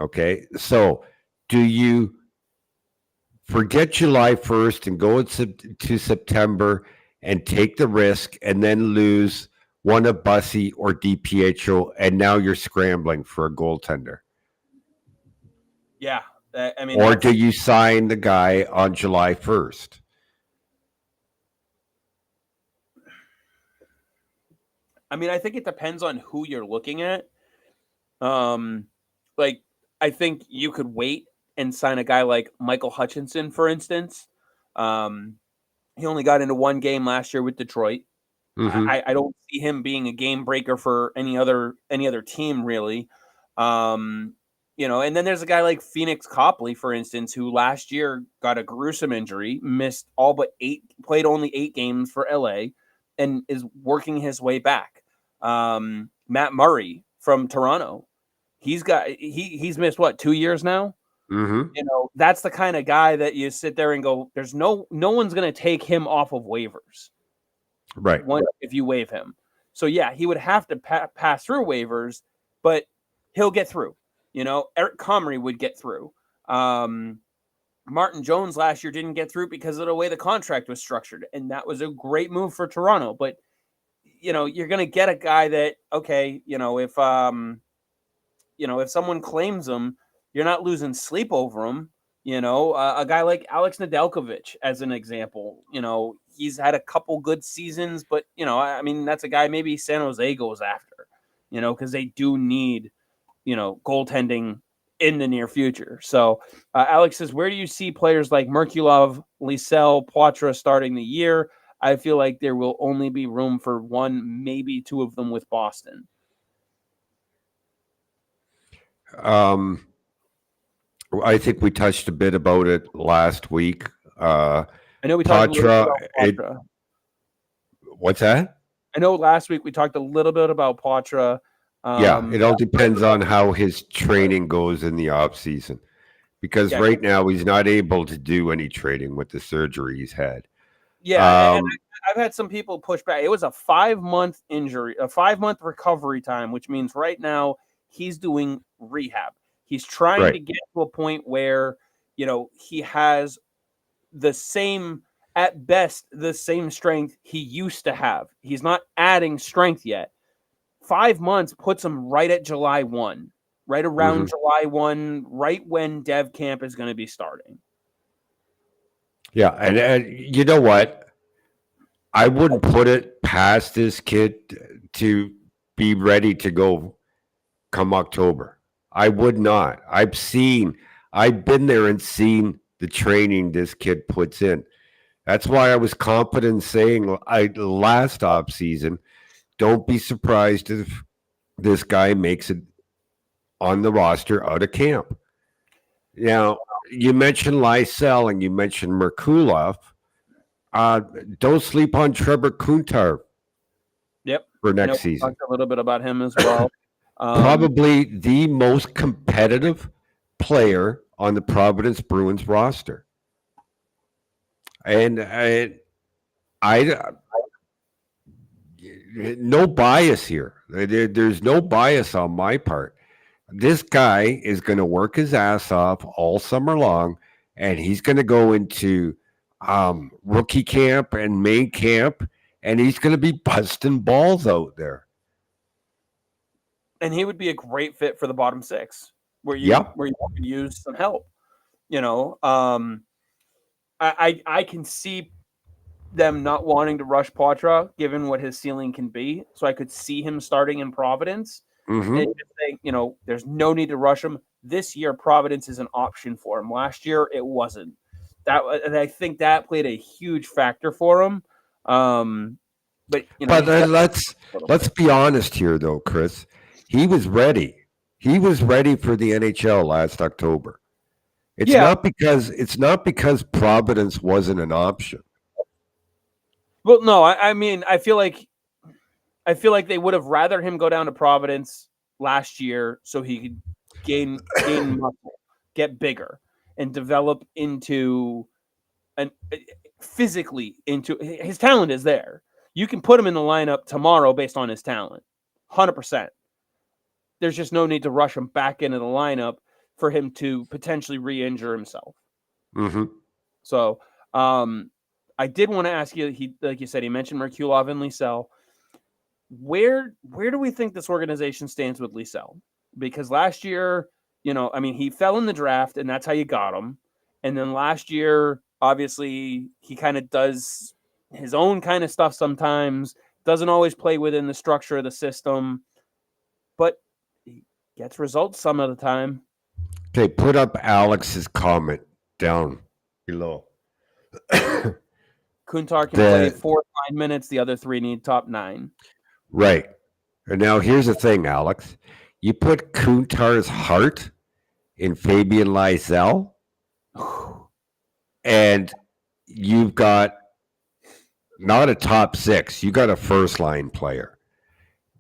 Okay, so do you forget July 1st and go to September and take the risk and then lose one of Bussy or DiPietro, and now you're scrambling for a goaltender? Yeah. I mean, Or do you sign the guy on July 1st? I mean, I think it depends on who you're looking at. Like, I think you could wait and sign a guy like Michael Hutchinson, for instance. He only got into one game last year with Detroit. Mm-hmm. I don't see him being a game breaker for any other team, really. And then there's a guy like Phoenix Copley, for instance, who last year got a gruesome injury, missed all but played only 8 games for LA, and is working his way back. Matt Murray from Toronto, he's missed 2 years now. Mm-hmm. That's the kind of guy that you sit there and go, there's no one's going to take him off of waivers. Right. If you waive him. So, yeah, he would have to pass through waivers, but he'll get through. Eric Comrie would get through. Martin Jones last year didn't get through because of the way the contract was structured, and that was a great move for Toronto. But, you're going to get a guy that, okay, if someone claims him, you're not losing sleep over him. A guy like Alex Nedeljkovic, as an example, he's had a couple good seasons, but, I mean, that's a guy maybe San Jose goes after, because they do need, goaltending in the near future. So Alex says, where do you see players like Merkulov, Lysell, Poitras starting the year? I feel like there will only be room for one, maybe 2 of them with Boston. I think we touched a bit about it last week. I know we talked a little bit about Poitras. What's that? I know last week we talked a little bit about Poitras. Yeah, it all depends on how his training goes in the off season, because right now he's not able to do any training with the surgery he's had. Yeah, and I've had some people push back. It was a 5-month injury, a 5-month recovery time, which means right now he's doing rehab. He's trying to get to a point where, he has at best, the same strength he used to have. He's not adding strength yet. 5 months puts him right at July 1, right around July 1, right when Dev Camp is going to be starting. Yeah, and you know what? I wouldn't put it past this kid to be ready to go come October. I would not. I've been there and seen the training this kid puts in. That's why I was confident saying last offseason, don't be surprised if this guy makes it on the roster out of camp. Now, you mentioned Lysell and you mentioned Merkulov. Don't sleep on Trevor Kuntar. Yep. For next season. Talked a little bit about him as well. Probably the most competitive player on the Providence Bruins roster. And I no bias here. There's no bias on my part. This guy is going to work his ass off all summer long, and he's going to go into rookie camp and main camp, and he's going to be busting balls out there. And he would be a great fit for the bottom 6, where you could use some help. I can see them not wanting to rush Poitras, given what his ceiling can be. So I could see him starting in Providence. Mm-hmm. And just saying, there's no need to rush him. This year, Providence is an option for him. Last year, it wasn't. And I think that played a huge factor for him. But let's be honest here, though, Chris. He was ready. He was ready for the NHL last October. It's not because Providence wasn't an option. Well, no, I mean, I feel like they would have rather him go down to Providence last year so he could gain muscle, get bigger, and develop into physically into his talent is there. You can put him in the lineup tomorrow based on his talent, 100%. There's just no need to rush him back into the lineup for him to potentially re-injure himself. Mm-hmm. So, I I did want to ask you, like you said, he mentioned Merkulov and Lysell. Where do we think this organization stands with Lysell? Because last year, he fell in the draft, and that's how you got him. And then last year, obviously, he kind of does his own kind of stuff sometimes, doesn't always play within the structure of the system, but he gets results some of the time. Okay, put up Alex's comment down below. Kuntar can play 4 or 5 minutes. The other 3 need top 9. Right. And now here's the thing, Alex. You put Kuntar's heart in Fabian Lysell, and you've got not a top 6. You got a first-line player.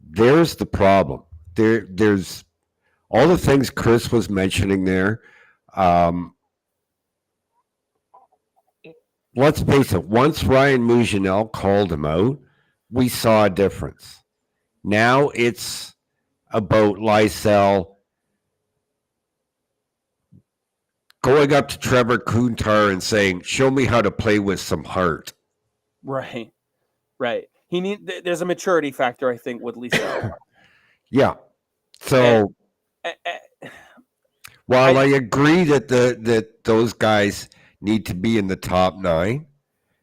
There's the problem. There's all the things Chris was mentioning there. Let's face it, once Ryan Mougenel called him out, we saw a difference. Now it's about Lysell going up to Trevor Kuntar and saying, "Show me how to play with some heart." Right. There's a maturity factor, I think, with Lysell. Yeah. So while I agree that that those guys need to be in the top 9,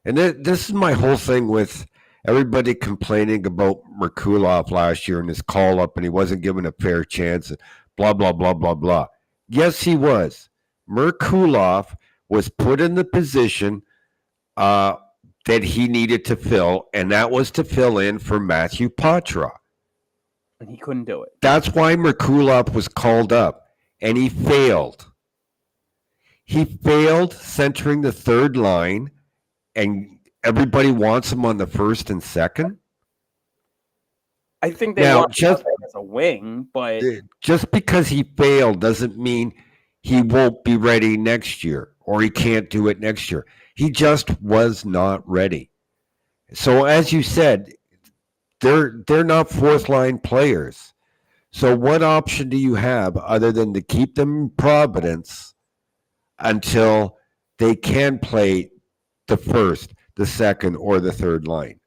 and this is my whole thing with everybody complaining about Merkulov last year and his call up, and he wasn't given a fair chance, and blah blah blah blah blah. Yes, he was. Merkulov was put in the position that he needed to fill, and that was to fill in for Matthew Poitras. And he couldn't do it. That's why Merkulov was called up, and he failed. He failed centering the third line, and everybody wants him on the first and second. I think they want him as a wing, but just because he failed doesn't mean he won't be ready next year or he can't do it next year. He just was not ready. So as you said, they're not fourth line players. So what option do you have other than to keep them in Providence until they can play the first, the second, or the third line?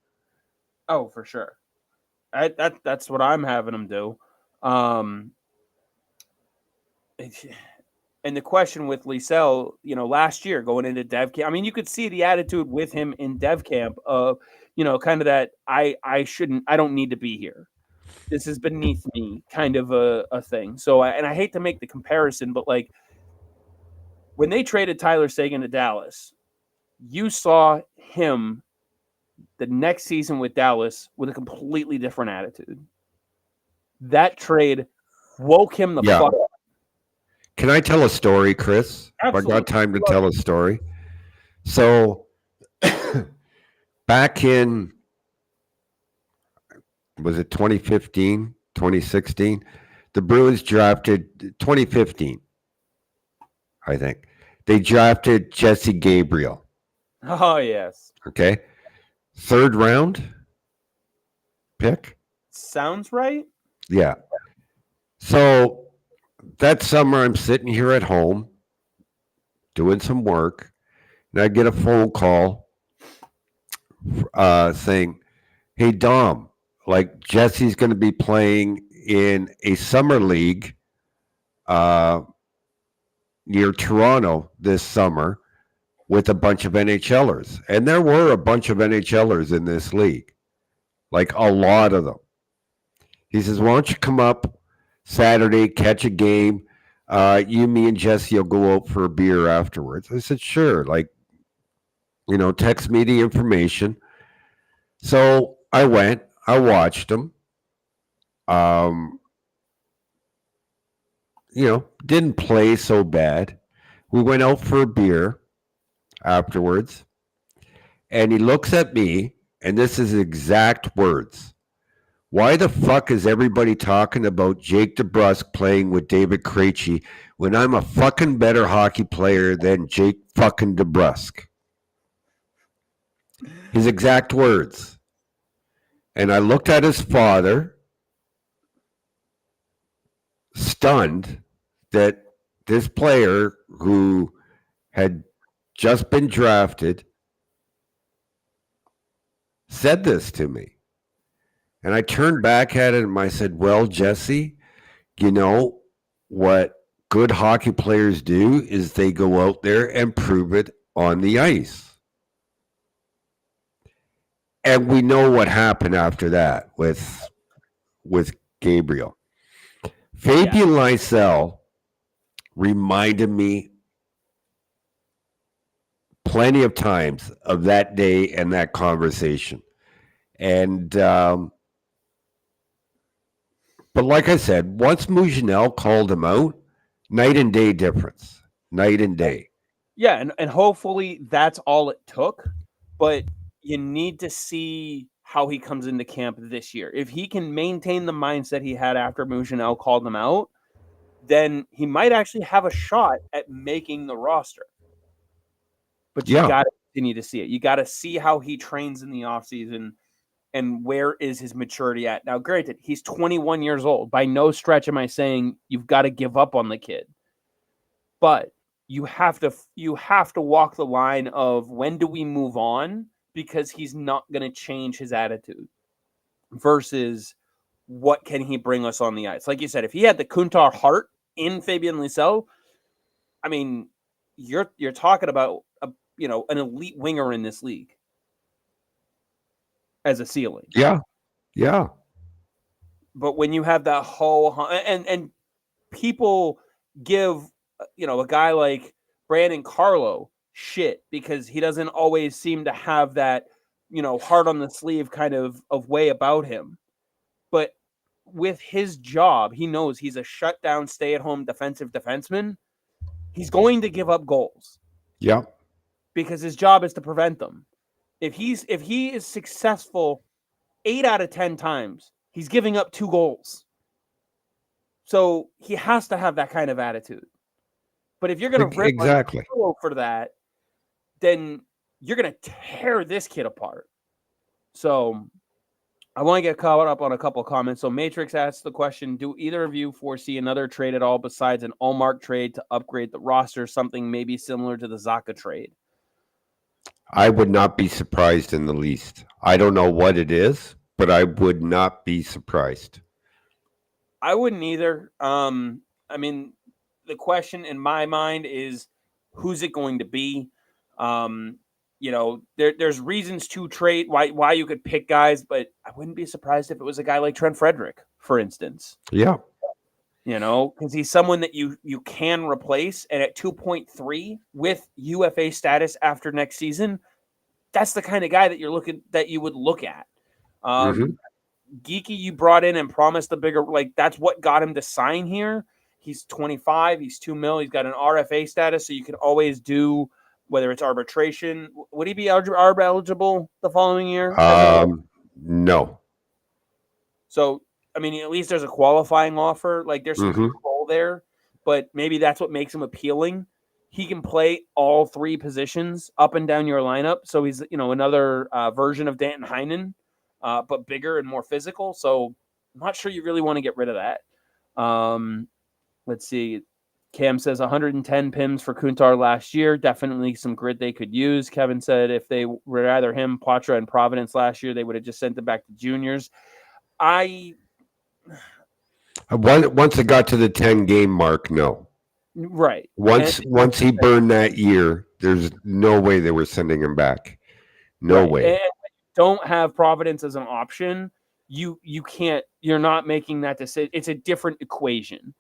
Oh, for sure. That's what I'm having them do. And the question with Lysell, last year going into dev camp, you could see the attitude with him in dev camp of, kind of that I don't need to be here. This is beneath me kind of a thing. So, I hate to make the comparison, but like when they traded Tyler Seguin to Dallas, you saw him the next season with Dallas with a completely different attitude. That trade woke him the fuck up. Can I tell a story, Chris? Absolutely. I got time to tell a story. So back in, was it 2015, 2016? The Bruins drafted 2015, I think. They drafted Jesse Gabriel. Oh, yes. Okay. 3rd round pick. Sounds right. Yeah. So that summer, I'm sitting here at home doing some work, and I get a phone call saying, "Hey, Dom, like Jesse's going to be playing in a summer league near Toronto this summer with a bunch of NHLers." And there were a bunch of NHLers in this league, like a lot of them. He says, "Why don't you come up Saturday, catch a game? You, me, and Jesse will go out for a beer afterwards." I said, "Sure." Like, text me the information. So I went. I watched him. Didn't play so bad. We went out for a beer afterwards, and he looks at me, and this is exact words: "Why the fuck is everybody talking about Jake DeBrusk playing with David Krejci when I'm a fucking better hockey player than Jake fucking DeBrusk?" His exact words. And I looked at his father, stunned that this player who had just been drafted said this to me. And I turned back at it and I said, well, Jesse, you know what good hockey players do is they go out there and prove it on the ice. And we know what happened after that with Gabriel. Fabian Lysell reminded me plenty of times of that day and that conversation. And but like I said, once Mouginel called him out, night and day difference. Night and day. Yeah, and hopefully that's all it took. But you need to see how he comes into camp this year. If he can maintain the mindset he had after Mouginel called him out, then he might actually have a shot at making the roster. But you got to continue to see it. You got to see how he trains in the offseason and where is his maturity at. Now, granted, he's 21 years old. By no stretch am I saying you've got to give up on the kid. But you have to walk the line of when do we move on, because he's not going to change his attitude versus what can he bring us on the ice. Like you said, if he had the Kuntar heart in Fabian Lysell, I mean, you're talking about an elite winger in this league as a ceiling. Yeah. But when you have that whole and people give a guy like Brandon Carlo shit because he doesn't always seem to have that heart on the sleeve kind of way about him. But with his job, he knows he's a shutdown, stay-at-home defensive defenseman. He's going to give up goals. Yeah. Because his job is to prevent them. If he is successful 8 out of 10 times, he's giving up 2 goals. So he has to have that kind of attitude. But if you're going to rip for that, then you're going to tear this kid apart. So I want to get caught up on a couple of comments. So Matrix asked the question, do either of you foresee another trade at all besides an Allmark trade to upgrade the roster, something maybe similar to the Zacha trade? I would not be surprised in the least. I don't know what it is, but I would not be surprised. I wouldn't either. I mean, the question in my mind is, who's it going to be? There's reasons to trade, why you could pick guys, but I wouldn't be surprised if it was a guy like Trent Frederick, for instance. Yeah. Because he's someone that you can replace, and at 2.3 with UFA status after next season, that's the kind of guy that you would look at. Geeky, you brought in and promised a bigger, that's what got him to sign here. He's 25, he's $2 million, he's got an RFA status, so you can always do, whether it's arbitration. Would he be ARB eligible the following year? No. So, I mean, at least there's a qualifying offer. There's some control there, but maybe that's what makes him appealing. He can play all 3 positions up and down your lineup. So he's, another version of Danton Heinen, but bigger and more physical. So I'm not sure you really want to get rid of that. Let's see. Cam says 110 PIMs for Kuntar last year. Definitely some grit they could use. Kevin said if they were rather him, Poitras, and Providence last year, they would have just sent him back to juniors. Once it got to the 10-game mark, no. Right. Once he burned that year, there's no way they were sending him back. No way. And don't have Providence as an option. You can't. You're not making that decision. It's a different equation.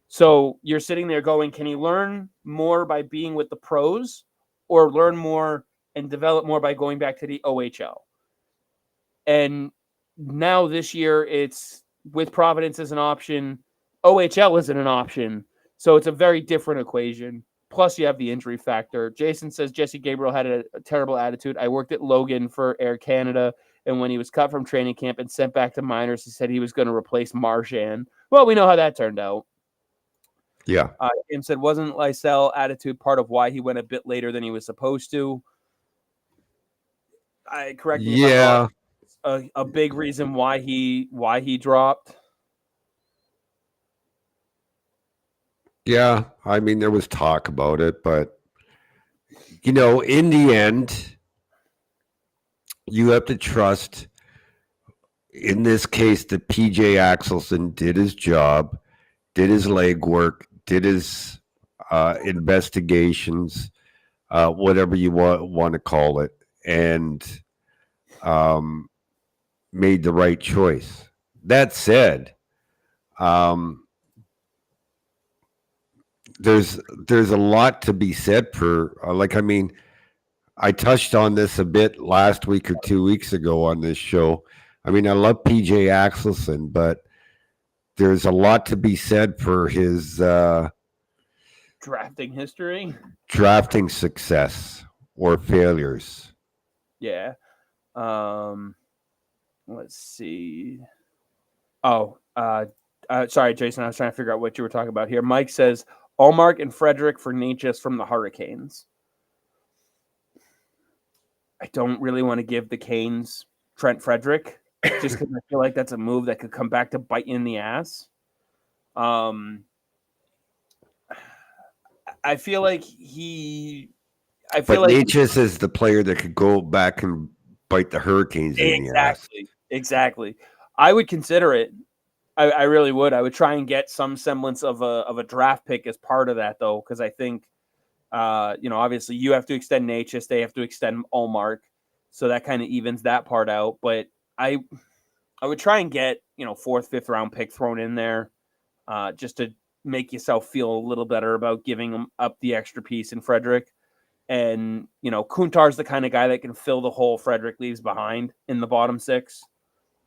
So you're sitting there going, can he learn more by being with the pros, or learn more and develop more by going back to the OHL? And now this year, it's with Providence as an option. OHL isn't an option. So it's a very different equation. Plus, you have the injury factor. Jason says Jesse Gabriel had a terrible attitude. I worked at Logan for Air Canada, and when he was cut from training camp and sent back to minors, he said he was going to replace Marchand. Well, we know how that turned out. Yeah. Tim said, wasn't Lysell attitude part of why he went a bit later than he was supposed to? Correct me if I'm wrong. A big reason why he dropped. Yeah, I mean, there was talk about it, but in the end, you have to trust, in this case, that PJ Axelson did his job, did his legwork, did his investigations, whatever you want to call it, and made the right choice. That said, there's a lot to be said for I touched on this a bit last week or 2 weeks ago on this show. I mean, I love PJ Axelson, but there's a lot to be said for his drafting history, drafting success or failures. Yeah. Let's see. Oh, sorry, Jason. I was trying to figure out what you were talking about here. Mike says Allmark and Frederick for Natchez from the Hurricanes. I don't really want to give the Canes Trent Frederick just because I feel like that's a move that could come back to bite you in the ass. I feel like Natchez is the player that could go back and bite the Hurricanes in the ass. Exactly. I would consider it. I really would. I would try and get some semblance of a draft pick as part of that, though, because I think, obviously you have to extend Natchez, they have to extend Allmark, so that kind of evens that part out. But I would try and get 4th, 5th round pick thrown in there, just to make yourself feel a little better about giving them up the extra piece in Frederick. And Kuntar's the kind of guy that can fill the hole Frederick leaves behind in the bottom 6.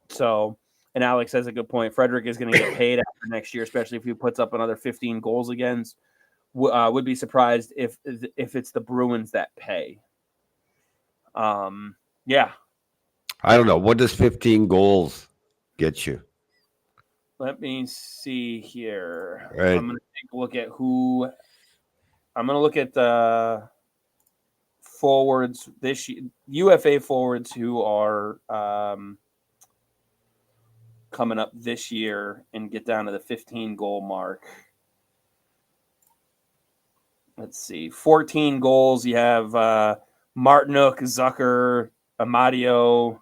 So, and Alex has a good point. Frederick is going to get paid after next year, especially if he puts up another 15 goals again. Would be surprised if it's the Bruins that pay. Yeah. I don't know. What does 15 goals get you? Let me see here. Right. I'm going to take a look at who. I'm going to look at the forwards this year, UFA forwards who are coming up this year and get down to the 15 goal mark. Let's see, 14 goals. You have Martinuk, Zucker, Amadio,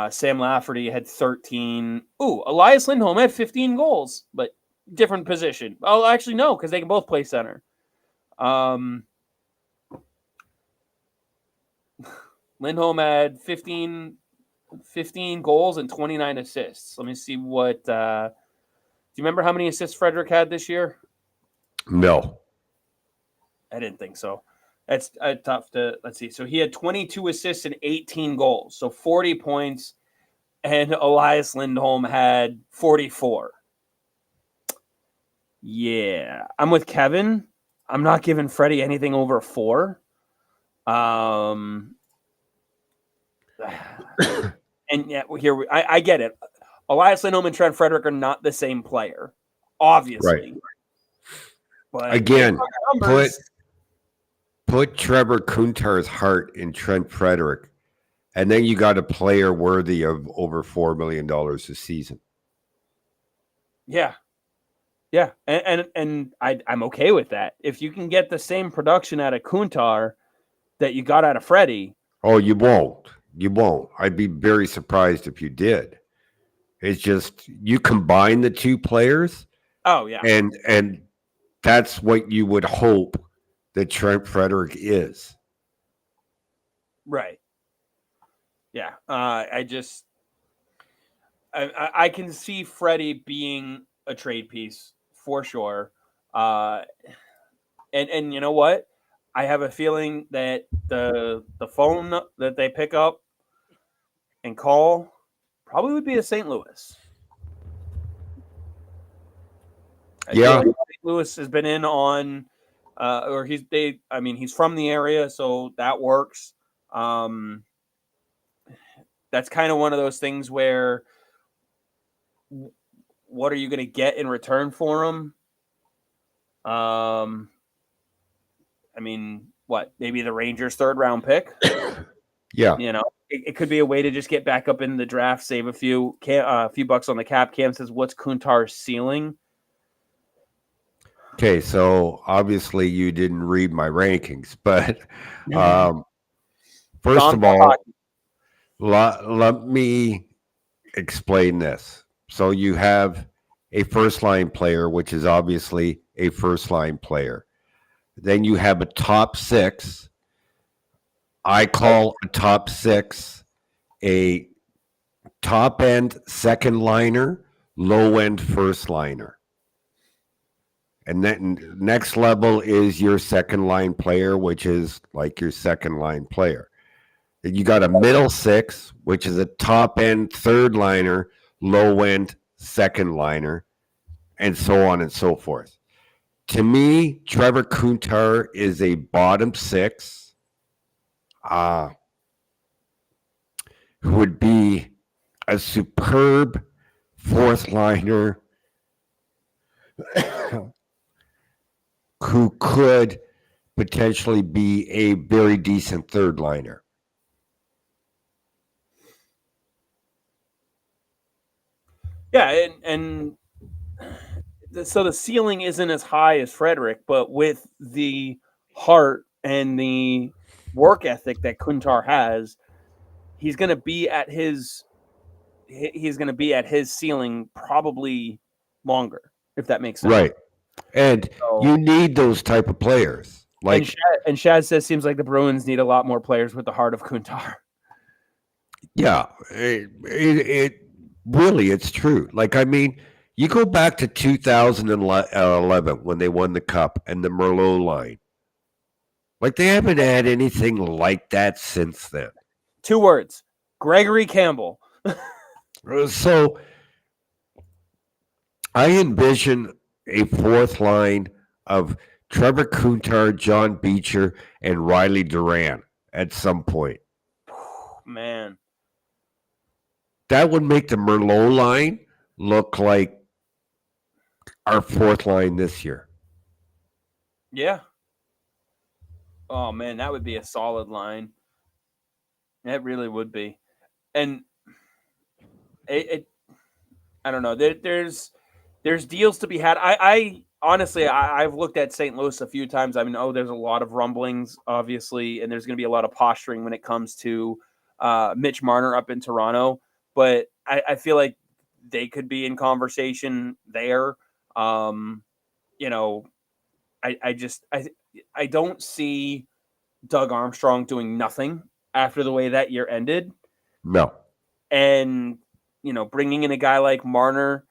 Sam Lafferty had 13. Ooh, Elias Lindholm had 15 goals, but different position. Oh, actually, no, because they can both play center. Lindholm had 15 goals and 29 assists. Let me see what. Do you remember how many assists Frederick had this year? No. I didn't think so. That's tough to. Let's see. So he had 22 assists and 18 goals. So 40 points. And Elias Lindholm had 44. Yeah. I'm with Kevin. I'm not giving Freddie anything over 4. And yeah, here I get it. Elias Lindholm and Trent Frederick are not the same player, obviously. Right. But again, put Trevor Kuntar's heart in Trent Frederick, and then you got a player worthy of over $4 million a season. Yeah. And I'm okay with that. If you can get the same production out of Kuntar that you got out of Freddie. Oh, you won't. I'd be very surprised if you did. It's just you combine the two players. Oh, yeah. And that's what you would hope that Trent Frederick is. Right. Yeah. I can see Freddie being a trade piece for sure. And you know what? I have a feeling that the phone that they pick up and call probably would be to St. Louis. Yeah. St. Louis has been in on, he's from the area, so that works. That's kind of one of those things where what are you going to get in return for him? Maybe the Rangers' 3rd round pick. Yeah. It could be a way to just get back up in the draft, save a few bucks on the cap. Cam says, what's Kuntar's ceiling? Okay, so obviously you didn't read my rankings, but first of all, Dom.Hockey. Let me explain this. So you have a first line player, which is obviously a first line player. Then you have a top six. I call a top six a top end second liner, low end first liner. And then next level is your second line player, which is like your second line player. You got a middle six, which is a top end third liner, low end second liner, and so on and so forth. To me, Trevor Kuntar is a bottom six, who would be a superb fourth liner who could potentially be a very decent third liner. Yeah, and so the ceiling isn't as high as Frederick, but with the heart and the work ethic that Kuntar has, he's going to be at his ceiling probably longer, if that makes sense. Right. And you need those type of players. Like, and Shaz says seems like the Bruins need a lot more players with the heart of Kuntar. Yeah, it really, it's true. Like, I mean, you go back to 2011 when they won the cup and the Merlot line. Like, they haven't had anything like that since then. 2 words: Gregory Campbell. So I envision a fourth line of Trevor Kuntar, John Beecher, and Riley Duran at some point. Man, that would make the Merlot line look like our fourth line this year. Yeah. Oh man, that would be a solid line. It really would be. And it I don't know. There's deals to be had. I honestly, I've looked at St. Louis a few times. I mean, there's a lot of rumblings, obviously, and there's going to be a lot of posturing when it comes to Mitch Marner up in Toronto. But I feel like they could be in conversation there. You know, I don't see Doug Armstrong doing nothing after the way that year ended. No. And, bringing in a guy like Marner,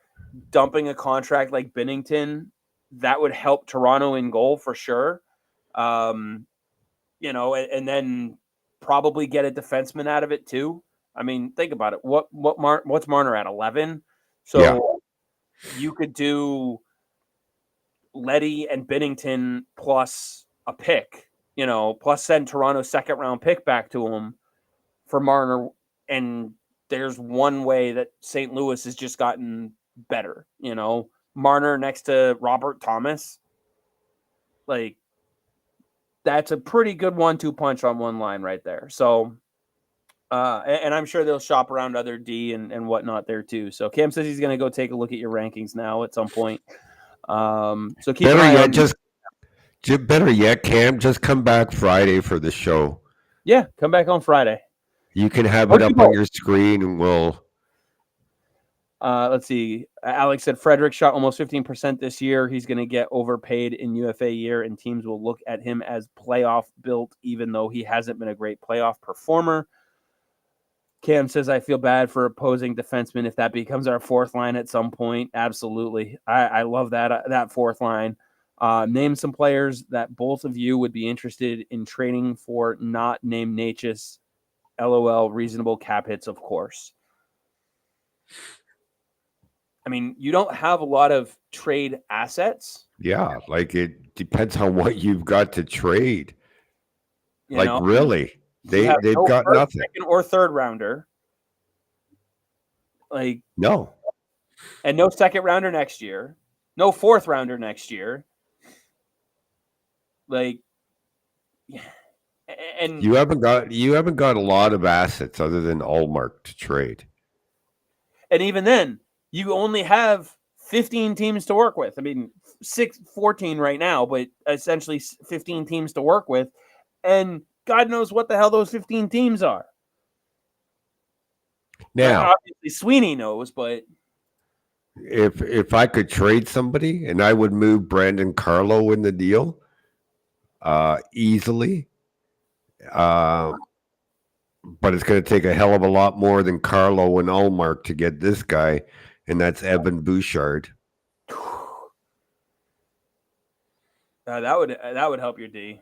dumping a contract like Binnington, that would help Toronto in goal for sure. And then probably get a defenseman out of it too. I mean, think about it. What's Marner at 11? So you could do Leddy and Binnington plus a pick, plus send Toronto's second round pick back to him for Marner. And there's one way that St. Louis has just gotten better, Marner next to Robert Thomas. Like, that's a pretty good 1-2 punch on one line right there. So, and I'm sure they'll shop around other D and whatnot there too. So Cam says he's going to go take a look at your rankings now at some point. So keep better an eye yet, on better yet, Cam, just come back Friday for the show. Yeah, come back on Friday. You can have it up on your screen, and we'll. Let's see. Alex said Frederick shot almost 15% this year. He's going to get overpaid in UFA year, and teams will look at him as playoff built, even though he hasn't been a great playoff performer. Cam says, I feel bad for opposing defensemen if that becomes our fourth line at some point. Absolutely. I love that fourth line. Name some players that both of you would be interested in trading for, not named Natchez. LOL, reasonable cap hits, of course. I mean, you don't have a lot of trade assets. Yeah, like it depends on what you've got to trade. Really, they've got nothing. Second or third rounder. Like, no. And no second rounder next year. No fourth rounder next year. Like, and you haven't got a lot of assets other than Ullmark to trade. And even then, you only have 15 teams to work with. I mean, 14 right now, but essentially 15 teams to work with. And God knows what the hell those 15 teams are. Now, obviously Sweeney knows, but if I could trade somebody and I would move Brandon Carlo in the deal easily, uh, but it's going to take a hell of a lot more than Carlo and Allmark to get this guy, and that's Evan Bouchard. that would help your D.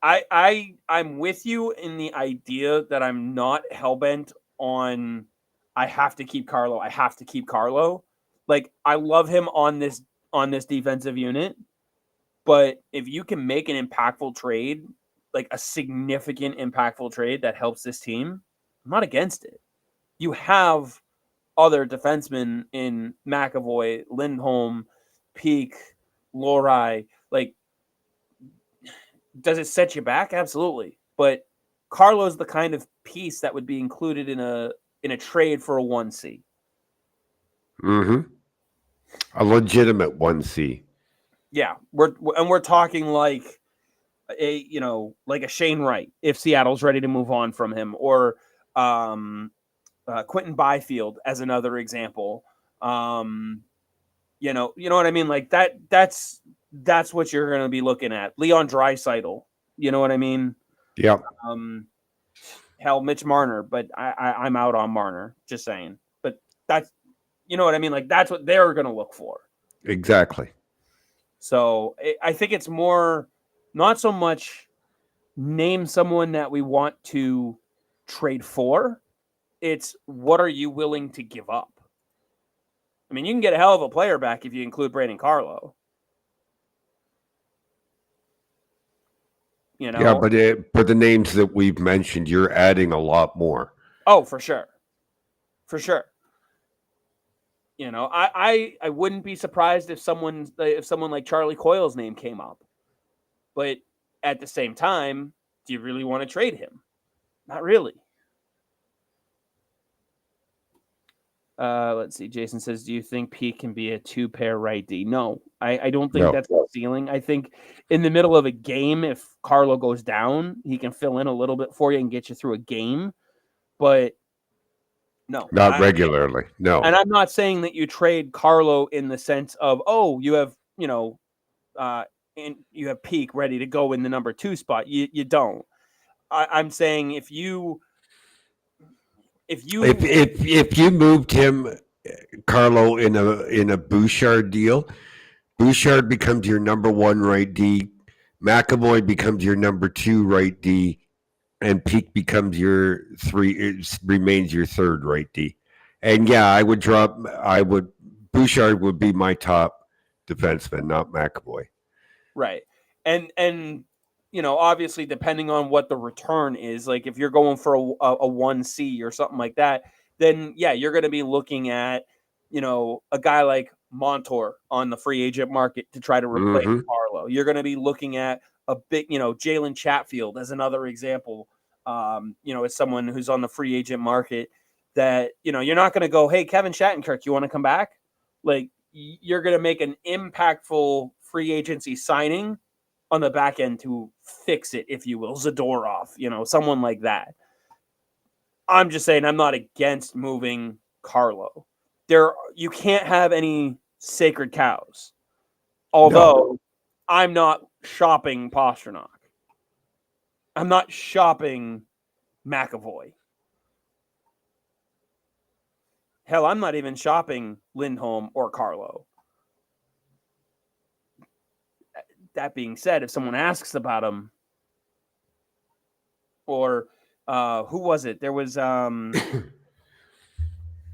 I'm with you in the idea that I'm not hellbent on I have to keep Carlo. I have to keep Carlo. Like, I love him on this defensive unit, but if you can make an impactful trade, like a significant impactful trade that helps this team, I'm not against it. You have other defensemen in McAvoy, Lindholm, Peak, Lorai. Like, does it set you back? Absolutely. But Carlo's the kind of piece that would be included in a trade for a 1C. Mm-hmm. A legitimate 1C. Yeah, we're talking like a Shane Wright if Seattle's ready to move on from him, or Quentin Byfield as another example. You know what I mean? Like that's what you're going to be looking at. Leon Draisaitl. You know what I mean? Yeah. Hell, Mitch Marner, but I'm out on Marner. Just saying. But that's, you know what I mean? Like, that's what they're going to look for. Exactly. So I think it's more, not so much name someone that we want to trade for. It's what are you willing to give up? I mean, you can get a hell of a player back if you include Brandon Carlo. You know? Yeah, but the names that we've mentioned, you're adding a lot more. Oh, for sure. For sure. You know, I wouldn't be surprised if someone like Charlie Coyle's name came up. But at the same time, do you really want to trade him? Not really. Let's see. Jason says, do you think Pete can be a 2-pair right D? No, I don't think that's the ceiling. I think in the middle of a game, if Carlo goes down, he can fill in a little bit for you and get you through a game. But no. Not regularly. No. And I'm not saying that you trade Carlo in the sense of, oh, you have, and you have Peak ready to go in the number 2 spot. You don't. I'm saying if you moved him, Carlo, in a Bouchard deal, Bouchard becomes your number 1 right D, McAvoy becomes your number 2 right D, and Peak becomes your 3. It remains your 3rd right D. And yeah, Bouchard would be my top defenseman, not McAvoy. Right. And obviously depending on what the return is, like if you're going for a 1C or something like that, then yeah, you're going to be looking at, a guy like Montour on the free agent market to try to replace Carlo. You're going to be looking at a big, Jalen Chatfield as another example, as someone who's on the free agent market that, you're not going to go, hey, Kevin Shattenkirk, you want to come back? Like, you're going to make an impactful free agency signing on the back end to fix it, if you will. Zadorov, someone like that. I'm just saying I'm not against moving Carlo. You can't have any sacred cows. Although I'm not shopping Pasternak. I'm not shopping McAvoy. Hell, I'm not even shopping Lindholm or Carlo. That being said, if someone asks about him, or who was it? There was I'm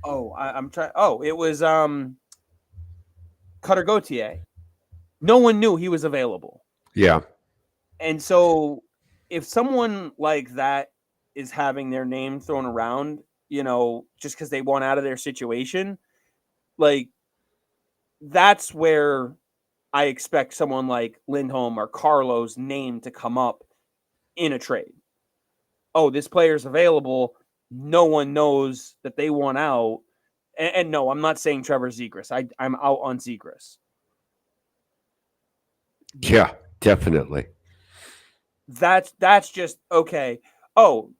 trying. Oh, it was Cutter Gauthier. No one knew he was available. Yeah. And so if someone like that is having their name thrown around, just because they want out of their situation, like, that's where I expect someone like Lindholm or Carlo's name to come up in a trade. Oh, this player's available. No one knows that they want out. And no, I'm not saying Trevor Zegras. I'm out on Zegras. Yeah, definitely. That's just okay. Oh,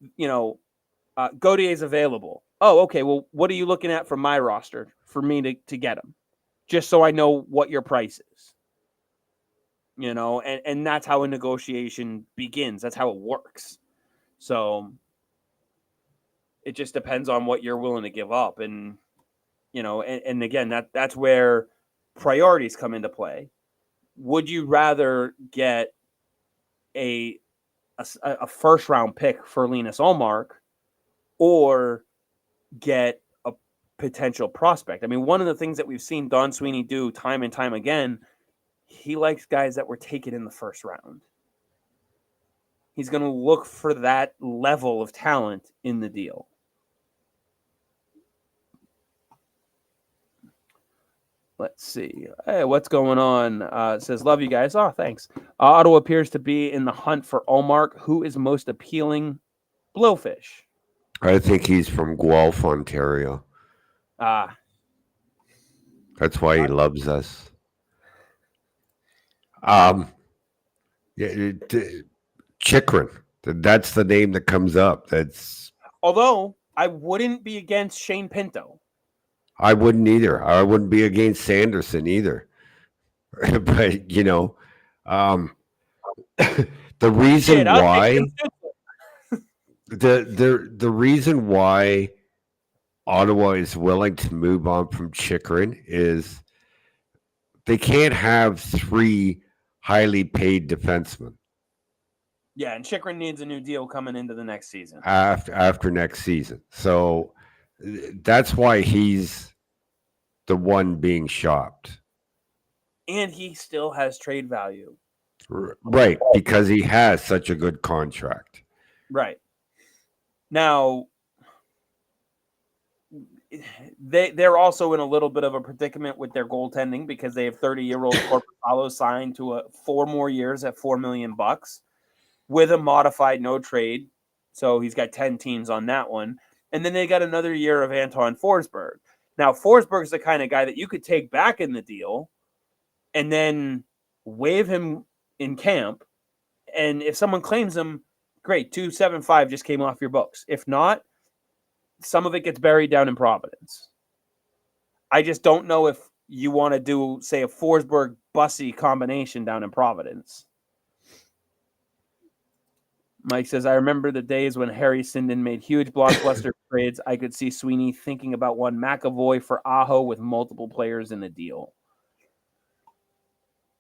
Gaudier's available. Oh, okay. Well, what are you looking at from my roster for me to get him? Just so I know what your price is. And that's how a negotiation begins. That's how it works. So it just depends on what you're willing to give up. And, and again, that's where priorities come into play. Would you rather get a first round pick for Linus Ullmark or get a potential prospect? I mean, one of the things that we've seen Don Sweeney do time and time again, he likes guys that were taken in the first round. He's going to look for that level of talent in the deal. Let's see. Hey, what's going on? It says, love you guys. Oh, thanks. Ottawa appears to be in the hunt for Ullmark. Who is most appealing? Blowfish. I think he's from Guelph, Ontario. That's why he loves us. Chychrun. That's the name that comes up. Although I wouldn't be against Shane Pinto. I wouldn't either. I wouldn't be against Sanderson either. But the reason why the reason why Ottawa is willing to move on from Chychrun is they can't have 3 highly paid defensemen. Yeah, and Chychrun needs a new deal coming into the next season. After next season. So that's why he's the one being shopped. And he still has trade value. Right, because he has such a good contract. Right. Now, they're also in a little bit of a predicament with their goaltending because they have 30-year-old Korpisalo signed to 4 more years at $4 million with a modified no trade. So he's got 10 teams on that one. And then they got another year of Anton Forsberg. Now, Forsberg's the kind of guy that you could take back in the deal and then waive him in camp. And if someone claims him, great, 275 just came off your books. If not, some of it gets buried down in Providence. I just don't know if you want to do, say, a Forsberg-Bussy combination down in Providence. Mike says, I remember the days when Harry Sinden made huge blockbuster trades. I could see Sweeney thinking about one McAvoy for Aho with multiple players in the deal.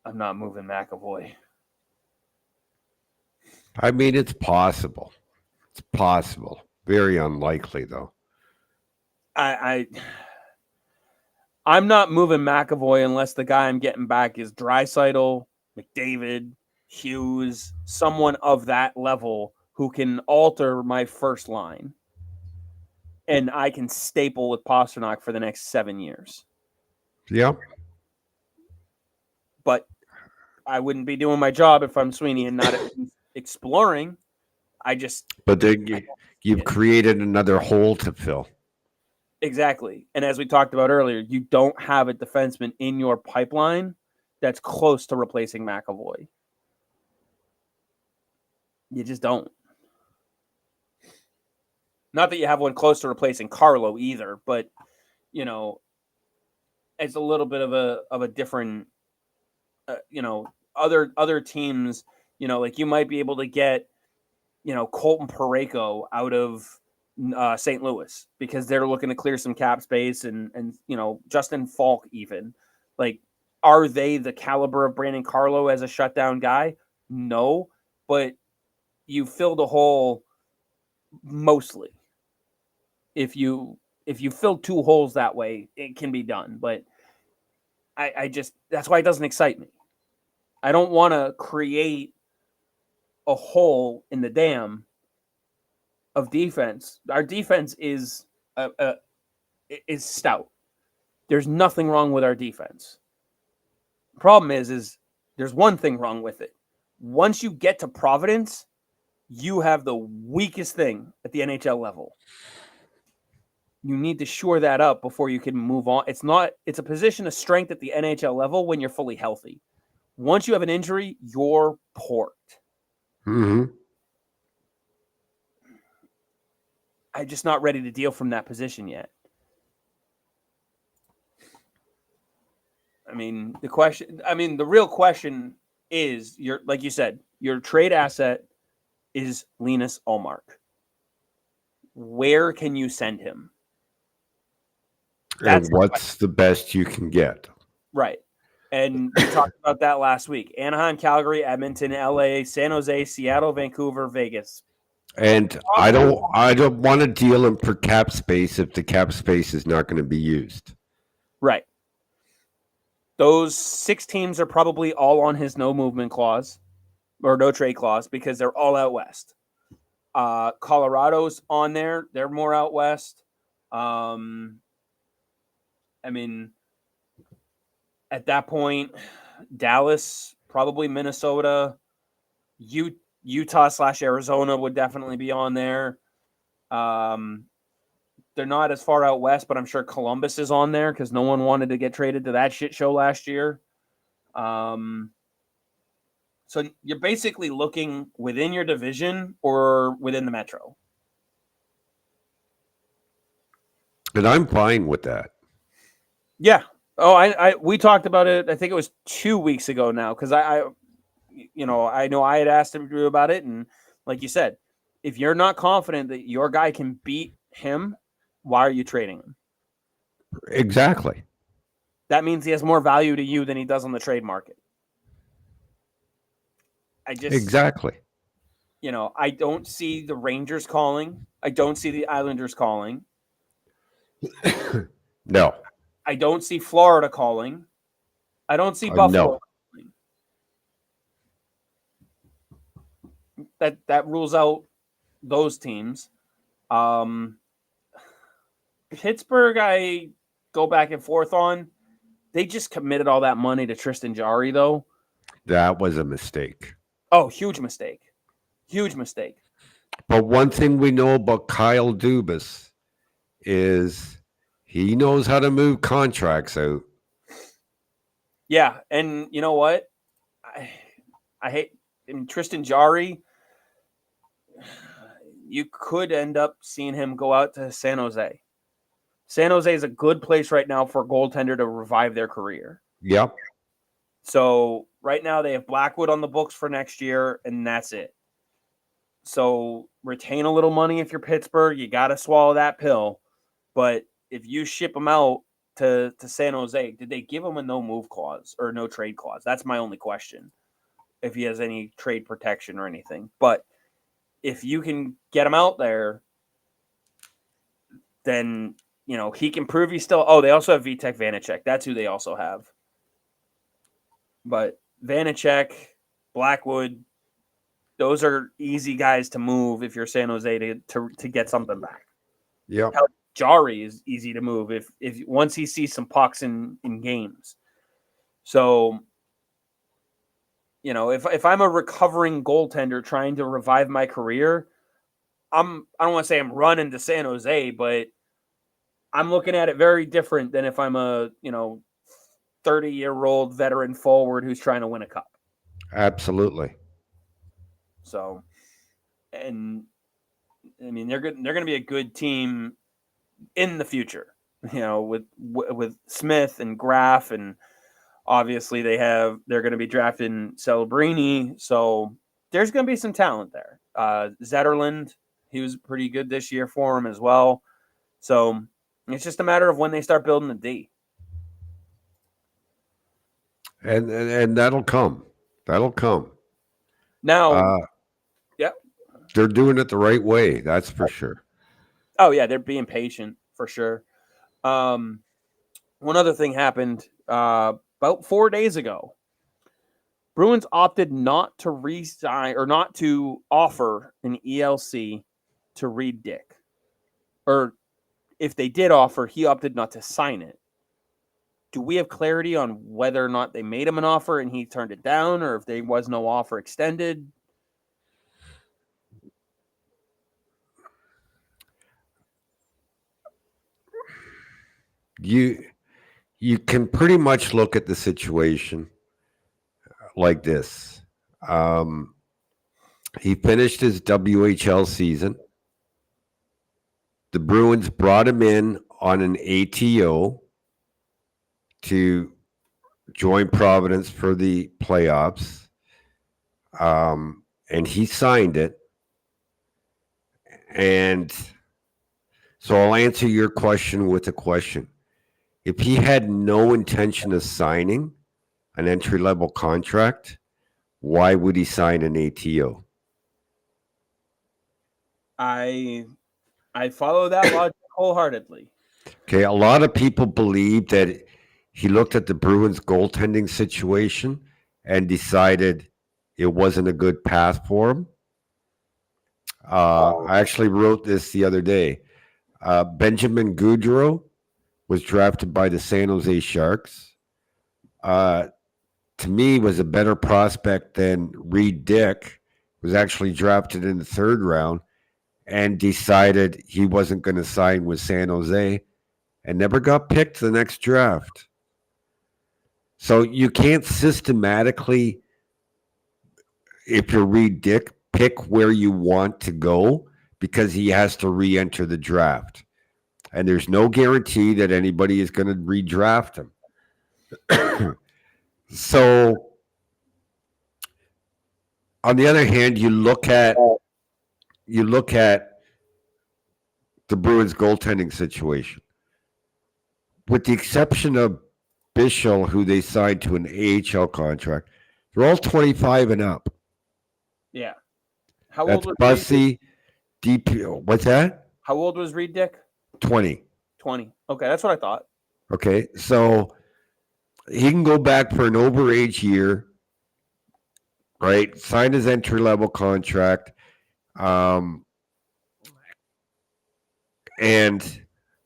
I'm not moving McAvoy. I mean, it's possible. It's possible. Very unlikely, though. I'm not moving McAvoy unless the guy I'm getting back is Draisaitl, McDavid, Hughes, someone of that level who can alter my first line. And I can staple with Pasternak for the next 7 years. Yeah. But I wouldn't be doing my job if I'm Sweeney and not exploring. But then you've created another hole to fill. Exactly. And as we talked about earlier, you don't have a defenseman in your pipeline that's close to replacing McAvoy. You just don't. Not that you have one close to replacing Carlo either, but it's a little bit of a different. Other teams, like you might be able to get, Colton Parayko out of St. Louis because they're looking to clear some cap space and Justin Falk even. Like, are they the caliber of Brandon Carlo as a shutdown guy? No, but you filled a hole mostly. If you fill 2 holes that way, it can be done. But I just, that's why it doesn't excite me. I don't want to create a hole in the dam of defense. Our defense is stout. There's nothing wrong with our defense. Problem is there's one thing wrong with it. Once you get to Providence, you have the weakest thing at the NHL level. You need to shore that up before you can move on. It's a position of strength at the NHL level when you're fully healthy. Once you have an injury, you're porked. Mm-hmm. I'm just not ready to deal from that position yet. I mean, the real question is, like you said, your trade asset is Linus Ullmark. Where can you send him? And what's the best you can get? Right. And we talked about that last week. Anaheim, Calgary, Edmonton, LA, San Jose, Seattle, Vancouver, Vegas. And I don't want to deal him for cap space if the cap space is not going to be used. Right. Those 6 teams are probably all on his no movement clause or no trade clause because they're all out west. Colorado's on there. They're more out west. I mean, at that point, Dallas, probably Minnesota, Utah/Arizona would definitely be on there. They're not as far out west, but I'm sure Columbus is on there because no one wanted to get traded to that shit show last year. So you're basically looking within your division or within the Metro. And I'm fine with that. Yeah. Oh, we talked about it. I think it was 2 weeks ago now because I know I had asked him about it, and like you said, if you're not confident that your guy can beat him, why are you trading him? Exactly. That means he has more value to you than he does on the trade market. Exactly. I don't see the Rangers calling. I don't see the Islanders calling. No. I don't see Florida calling. I don't see Buffalo calling. That rules out those teams. Pittsburgh, I go back and forth on. They just committed all that money to Tristan Jarry, though. That was a mistake. Oh, huge mistake. Huge mistake. But one thing we know about Kyle Dubas is he knows how to move contracts out. Yeah, and you know what? I hate Tristan Jarry. You could end up seeing him go out to San Jose. San Jose is a good place right now for a goaltender to revive their career. Yep. So right now they have Blackwood on the books for next year, and that's it. So retain a little money if you're Pittsburgh. You got to swallow that pill. But if you ship him out to San Jose, did they give him a no-move clause or no trade clause? That's my only question, if he has any trade protection or anything. But if you can get him out there, then, he can prove he's still – oh, they also have Vitek Vanacek. That's who they also have. But Vanacek, Blackwood, those are easy guys to move if you're San Jose to get something back. Yeah. Jarry is easy to move if once he sees some pucks in games. So, if I'm a recovering goaltender trying to revive my career, I don't want to say I'm running to San Jose, but I'm looking at it very different than if I'm a 30-year-old veteran forward who's trying to win a cup. Absolutely. So, and I mean, they're good. They're going to be a good team in the future, with Smith and Graf, and obviously they're going to be drafting Celebrini. So there's going to be some talent there. Zetterlund, he was pretty good this year for him as well. So it's just a matter of when they start building the D. And that'll come. That'll come. Now, yeah, they're doing it the right way. That's for sure. Oh yeah, they're being patient for sure. One other thing happened about 4 days ago. Bruins opted not to re-sign or not to offer an ELC to Reid Dyck. Or if they did offer, he opted not to sign it. Do we have clarity on whether or not they made him an offer and he turned it down, or if there was no offer extended? You can pretty much look at the situation like this. He finished his WHL season. the Bruins brought him in on an ATO to join Providence for the playoffs. And he signed it. And so I'll answer your question with a question. If he had no intention of signing an entry-level contract, why would he sign an ATO? I follow that logic wholeheartedly. Okay, a lot of people believe that he looked at the Bruins goaltending situation and decided it wasn't a good path for him. I actually wrote this the other day. Benjamin Gaudreau was drafted by the San Jose Sharks. To me, was a better prospect than Reid Dyck, was actually drafted in the third round and decided he wasn't going to sign with San Jose and never got picked the next draft. So you can't systematically, if you're Reid Dyck, pick where you want to go because he has to re-enter the draft. And there's no guarantee that anybody is going to redraft him. So, on the other hand, you look at the Bruins goaltending situation. With the exception of Bichel, who they signed to an AHL contract, they're all 25 and up. Yeah. How That's old was Bussy, DP. What's that? How old was Reid Dyck? 20. 20. Okay, that's what I thought. Okay, so he can go back for an overage year, right? Sign his entry-level contract, and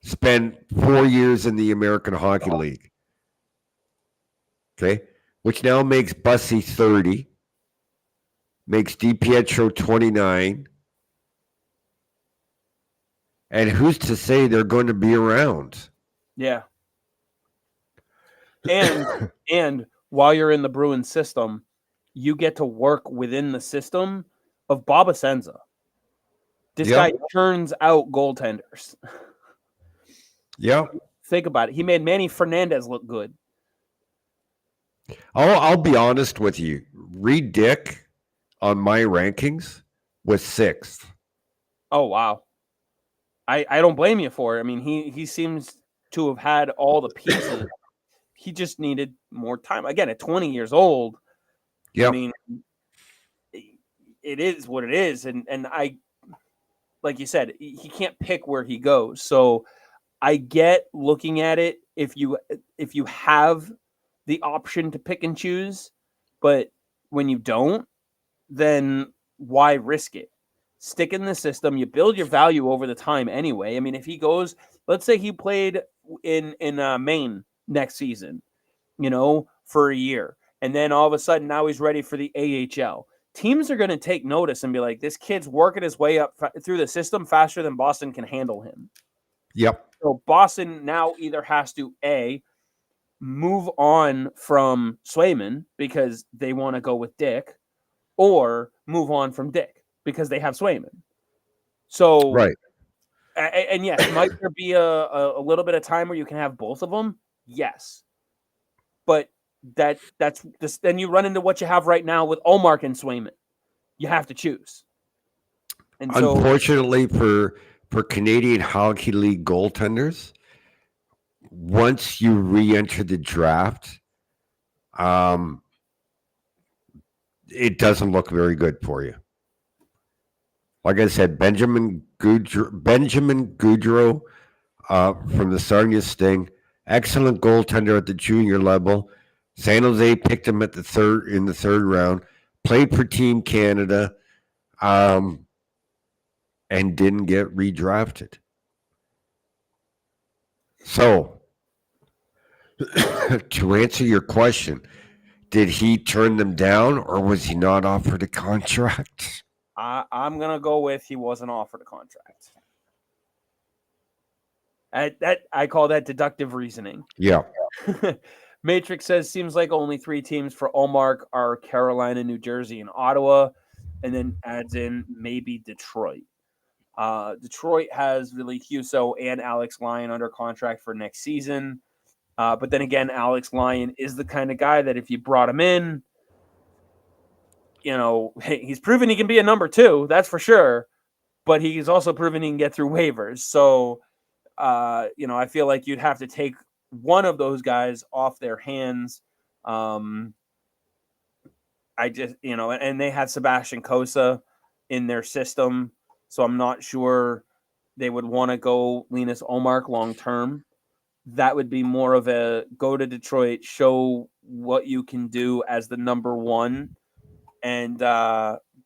spend 4 years in the American Hockey League. Okay, which now makes Bussy 30, makes DiPietro 29, and who's to say they're going to be around? Yeah. And while you're in the Bruins system, you get to work within the system of Bob Asenza. This guy turns out goaltenders. Yeah. Think about it. He made Manny Fernandez look good. I'll be honest with you. Reid Dyck on my rankings was 6th. Oh, wow. I don't blame you for it. I mean, he seems to have had all the pieces. He just needed more time. Again, at 20 years old, I mean, it is what it is. And I, like you said, he can't pick where he goes. So I get looking at it if you have the option to pick and choose, but when you don't, then why risk it? Stick in the system. You build your value over the time anyway. I mean, if he goes, let's say he played in Maine next season, for a year, and then all of a sudden now he's ready for the AHL. Teams are going to take notice and be like, this kid's working his way up through the system faster than Boston can handle him. Yep. So Boston now either has to move on from Swayman because they want to go with Dyck, or move on from Dyck because they have Swayman. So, right. And yes, might there be a little bit of time where you can have both of them? Yes. But that's this. Then you run into what you have right now with Ullmark and Swayman. You have to choose. And unfortunately for Canadian Hockey League goaltenders, once you re-enter the draft, it doesn't look very good for you. Like I said, Benjamin Gaudreau from the Sarnia Sting, excellent goaltender at the junior level. San Jose picked him in the third round. Played for Team Canada, and didn't get redrafted. So, to answer your question, did he turn them down, or was he not offered a contract? I'm gonna go with he wasn't offered a contract. I call that deductive reasoning. Yeah. Matrix says seems like only 3 teams for Ullmark are Carolina, New Jersey, and Ottawa, and then adds in maybe Detroit. Detroit has really Husso and Alex Lyon under contract for next season. But then again, Alex Lyon is the kind of guy that if you brought him in, he's proven he can be a number 2, that's for sure. But he's also proven he can get through waivers. So, I feel like you'd have to take one of those guys off their hands. And they had Sebastian Cossa in their system. So I'm not sure they would want to go Linus Ullmark long term. That would be more of a go to Detroit, show what you can do as the number 1, and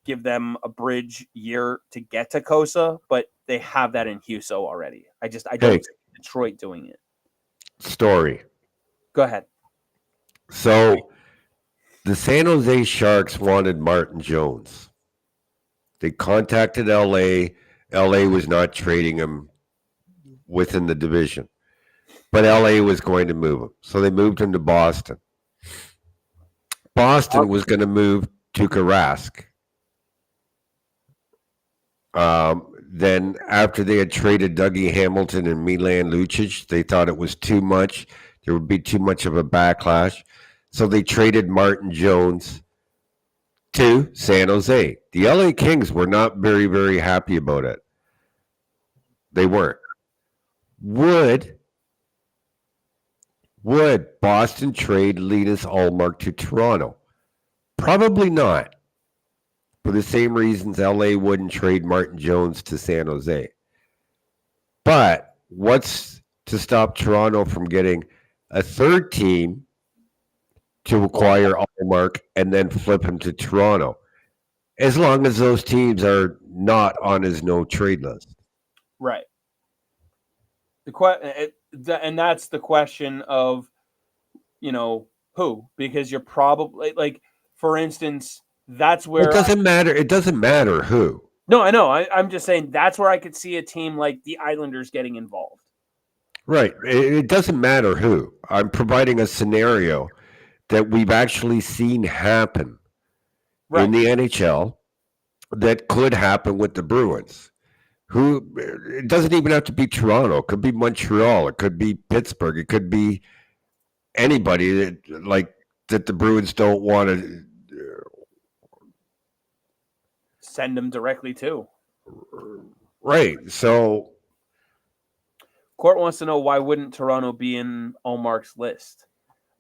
give them a bridge year to get to Cossa. But they have that in Husso already. I don't see Detroit doing it. Story. Go ahead. So the San Jose Sharks wanted Martin Jones. They contacted LA. LA was not trading him within the division, but LA was going to move him. So they moved him to Boston. Boston was going to move Tuukka Rask. Then after they had traded Dougie Hamilton and Milan Lucic, they thought it was too much. There would be too much of a backlash. So they traded Martin Jones to San Jose. The LA Kings were not very, very happy about it. They weren't. Would Boston trade Linus Ullmark to Toronto? Probably not. For the same reasons LA wouldn't trade Martin Jones to San Jose. But what's to stop Toronto from getting a third team to acquire Ullmark and then flip him to Toronto? As long as those teams are not on his no trade list. Right. And that's the question of, who? Because you're probably, like, for instance, that's where it doesn't matter. It doesn't matter who. No, I know. I'm just saying that's where I could see a team like the Islanders getting involved. Right. It doesn't matter who. I'm providing a scenario that we've actually seen happen in the NHL that could happen with the Bruins. It doesn't even have to be Toronto. It could be Montreal. It could be Pittsburgh. It could be anybody that the Bruins don't want to send them directly to. Right. So Court wants to know, why wouldn't Toronto be in Ullmark's list?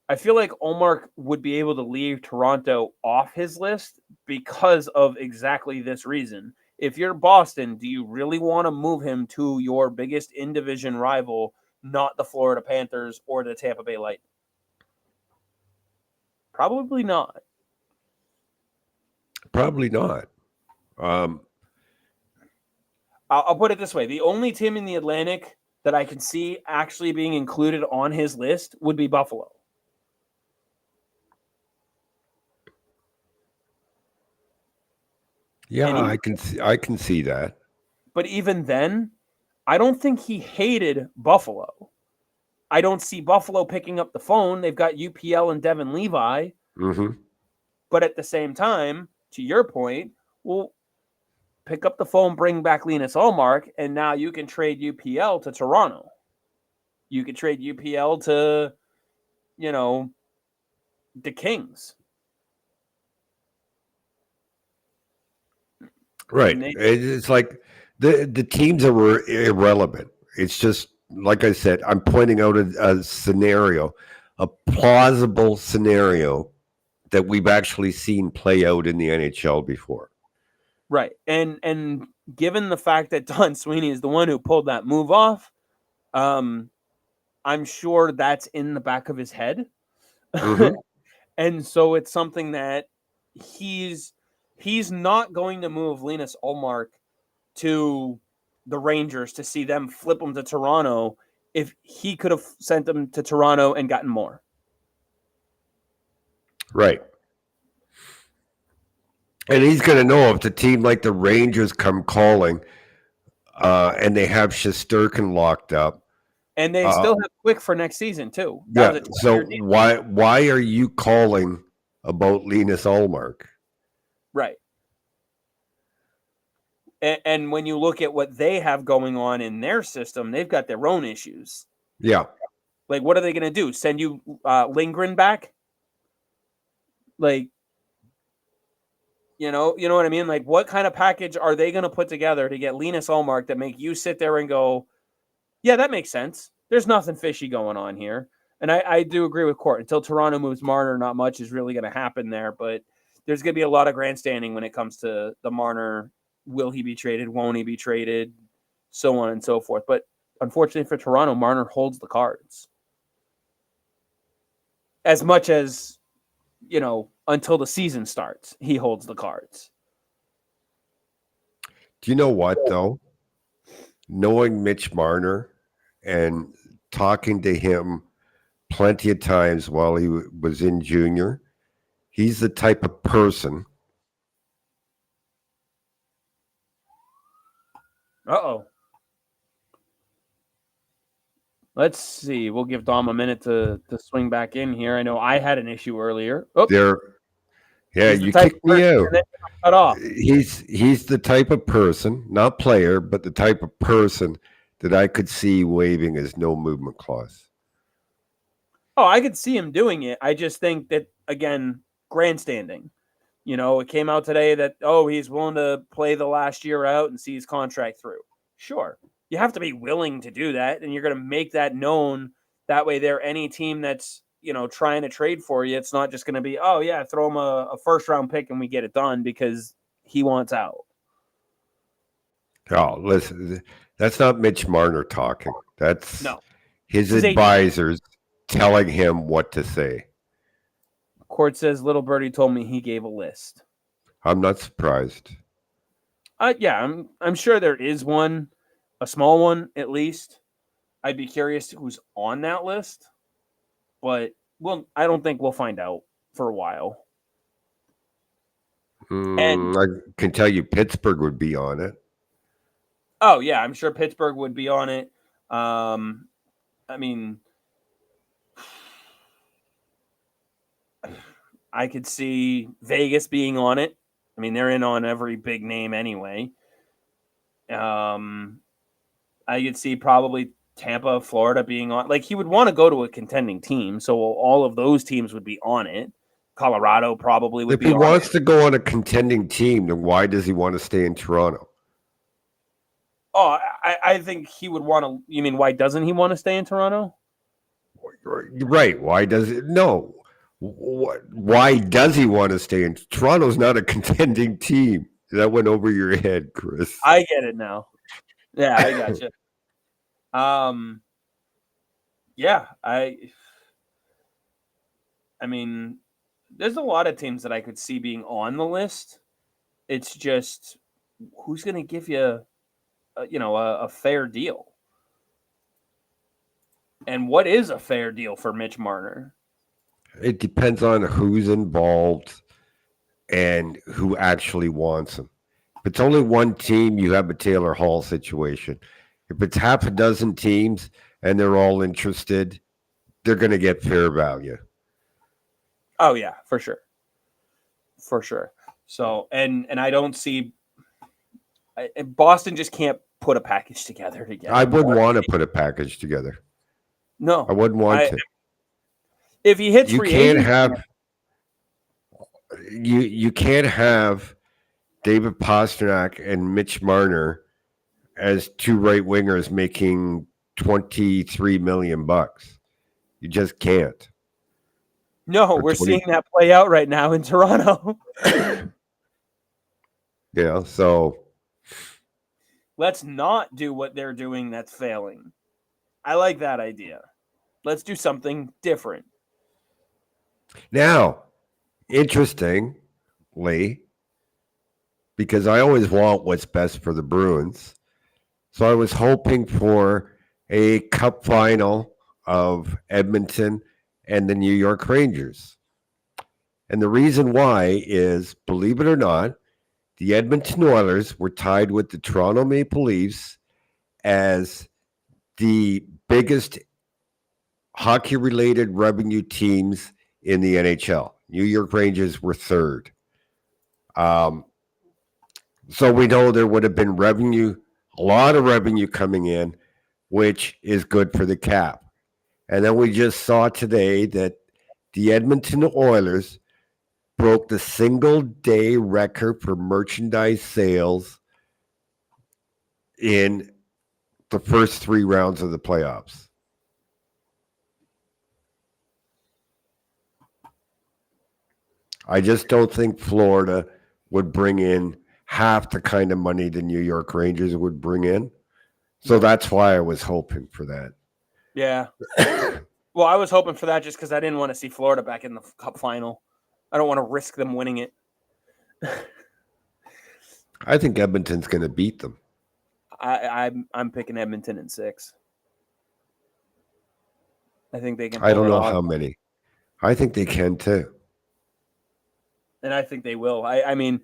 I feel like Ullmark would be able to leave Toronto off his list because of exactly this reason. If you're Boston, do you really want to move him to your biggest in-division rival, not the Florida Panthers or the Tampa Bay Lightning? Probably not. Probably not. I'll put it this way. The only team in the Atlantic that I can see actually being included on his list would be Buffalo. Yeah, I can see that. But even then, I don't think he hated Buffalo. I don't see Buffalo picking up the phone. They've got UPL and Devin Levi. Mm-hmm. But at the same time, to your point, well, pick up the phone, bring back Linus Ullmark, and now you can trade UPL to Toronto. You could trade UPL to, the Kings. Right. It's like the teams are irrelevant. It's just, like I said, I'm pointing out a scenario, a plausible scenario that we've actually seen play out in the NHL before. Right. And given the fact that Don Sweeney is the one who pulled that move off, I'm sure that's in the back of his head. Mm-hmm. And so it's something that he's not going to move Linus Ullmark to the Rangers to see them flip him to Toronto if he could have sent them to Toronto and gotten more. Right. And he's going to know if the team like the Rangers come calling and they have Shesterkin locked up. And they still have Quick for next season, too. Yeah. So why are you calling about Linus Ullmark? Right. And when you look at what they have going on in their system, they've got their own issues. Yeah. Like, what are they going to do? Send you Lindgren back? Like, you know what I mean? Like, what kind of package are they going to put together to get Linus Ullmark that make you sit there and go, yeah, that makes sense. There's nothing fishy going on here. And I do agree with Court. Until Toronto moves Marner, not much is really going to happen there. But there's going to be a lot of grandstanding when it comes to the Marner. Will he be traded? Won't he be traded? So on and so forth. But unfortunately for Toronto, Marner holds the cards. As much as, until the season starts, he holds the cards. Do you know what, though? Knowing Mitch Marner and talking to him plenty of times while he was in junior, he's the type of person. Uh-oh. Let's see. We'll give Dom a minute to swing back in here. I know I had an issue earlier. Oh, you kicked me out. Cut off. He's the type of person, not player, but the type of person that I could see waiving his no movement clause. Oh, I could see him doing it. I just think that, again, grandstanding. It came out today that, he's willing to play the last year out and see his contract through. Sure. You have to be willing to do that, and you're going to make that known. That way there, any team that's, trying to trade for you, it's not just going to be, throw him a first-round pick and we get it done because he wants out. Oh, listen, that's not Mitch Marner talking. That's his advisors telling him what to say. Court says Little Birdie told me he gave a list. I'm not surprised. I'm sure there is one, a small one at least. I'd be curious who's on that list, but I don't think we'll find out for a while. And I can tell you Pittsburgh would be on it. Oh, yeah, I'm sure Pittsburgh would be on it. I mean, I could see Vegas being on it. I mean, they're in on every big name anyway. I could see probably Tampa, Florida being on. Like, he would want to go to a contending team, so all of those teams would be on it. Colorado probably would be on it. If he wants to go on a contending team, then why does he want to stay in Toronto? Oh, I think he would want to. You mean, why doesn't he want to stay in Toronto? Right. Why does it? No. Why does he want to stay in Toronto's not a contending team? That went over your head, Chris. I get it now. Yeah, I got you. Yeah, I mean, there's a lot of teams that I could see being on the list. It's just who's going to give you, a fair deal, and what is a fair deal for Mitch Marner? It depends on who's involved and who actually wants him. If it's only one team, you have a Taylor Hall situation. If it's half a dozen teams and they're all interested, they're going to get fair value. Oh, yeah, for sure. For sure. So, and I don't see Boston just can't put a package together. I wouldn't want to put a package together. No. I wouldn't want to. If he hits free agency, you can't have David Pastrnak and Mitch Marner as two right wingers making $23 million. You just can't. No, we're seeing that play out right now in Toronto. Yeah, so let's not do what they're doing that's failing. I like that idea. Let's do something different. Now, interestingly, because I always want what's best for the Bruins, so I was hoping for a cup final of Edmonton and the New York Rangers. And the reason why is, believe it or not, the Edmonton Oilers were tied with the Toronto Maple Leafs as the biggest hockey-related revenue teams in the NHL. New York Rangers were third. So we know there would have been revenue, a lot of revenue coming in, which is good for the cap. And then we just saw today that the Edmonton Oilers broke the single day record for merchandise sales in the first 3 rounds of the playoffs. I just don't think Florida would bring in half the kind of money the New York Rangers would bring in. So that's why I was hoping for that. Yeah. Well, I was hoping for that just because I didn't want to see Florida back in the Cup final. I don't want to risk them winning it. I think Edmonton's going to beat them. I'm picking Edmonton in 6. I think they can. I don't know how many. I think they can too. And I think they will. I mean,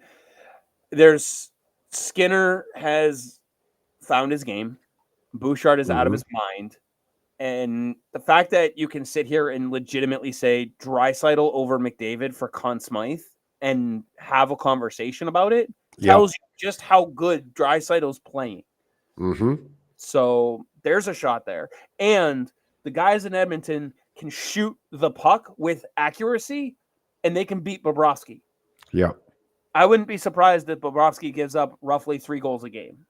there's Skinner has found his game. Bouchard is out of his mind. And the fact that you can sit here and legitimately say Draisaitl over McDavid for Conn Smythe and have a conversation about it tells you just how good Draisaitl's playing. So there's a shot there. And the guys in Edmonton can shoot the puck with accuracy, and they can beat Bobrovsky. Yeah. I wouldn't be surprised if Bobrovsky gives up roughly 3 goals a game.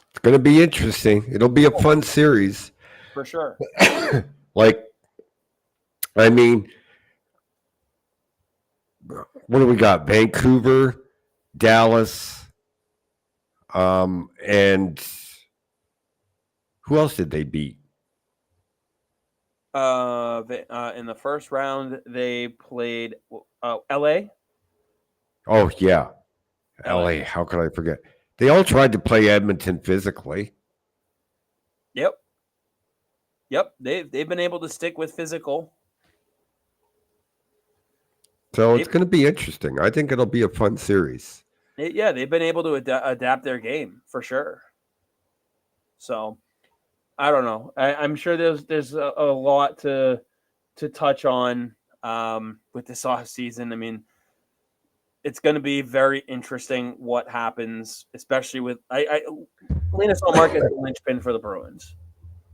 It's going to be interesting. It'll be a fun series. For sure. I mean, what do we got? Vancouver, Dallas, and who else did they beat? In the first round, they played LA. Oh, yeah. LA. How could I forget? They all tried to play Edmonton physically. Yep. They've been able to stick with physical. So it's going to be interesting. I think it'll be a fun series. They've been able to adapt their game for sure. So I don't know. I'm sure there's a lot to touch on with this off season. I mean, it's going to be very interesting what happens, especially with Linus Ullmark is the linchpin for the Bruins,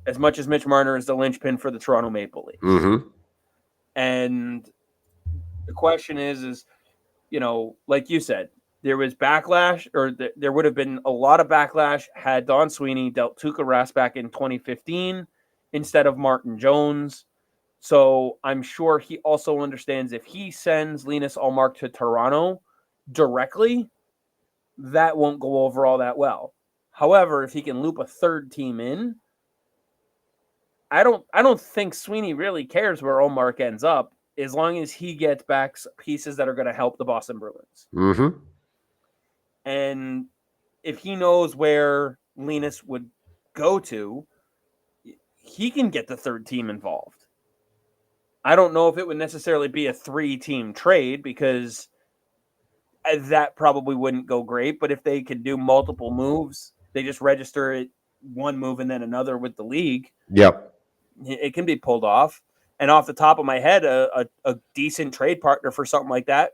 as much as Mitch Marner is the linchpin for the Toronto Maple Leafs. And the question is, like you said, there was backlash, or there would have been a lot of backlash had Don Sweeney dealt Tuukka Rask back in 2015 instead of Martin Jones. So I'm sure he also understands if he sends Linus Ullmark to Toronto directly, that won't go over all that well. However, if he can loop a third team in, I don't think Sweeney really cares where Ullmark ends up, as long as he gets back pieces that are going to help the Boston Bruins. And if he knows where Linus would go to, he can get the third team involved. I don't know if it would necessarily be a 3-team trade, because that probably wouldn't go great. But if they could do multiple moves, they just register it one move and then another with the league. Yep. It can be pulled off. And off the top of my head, a decent trade partner for something like that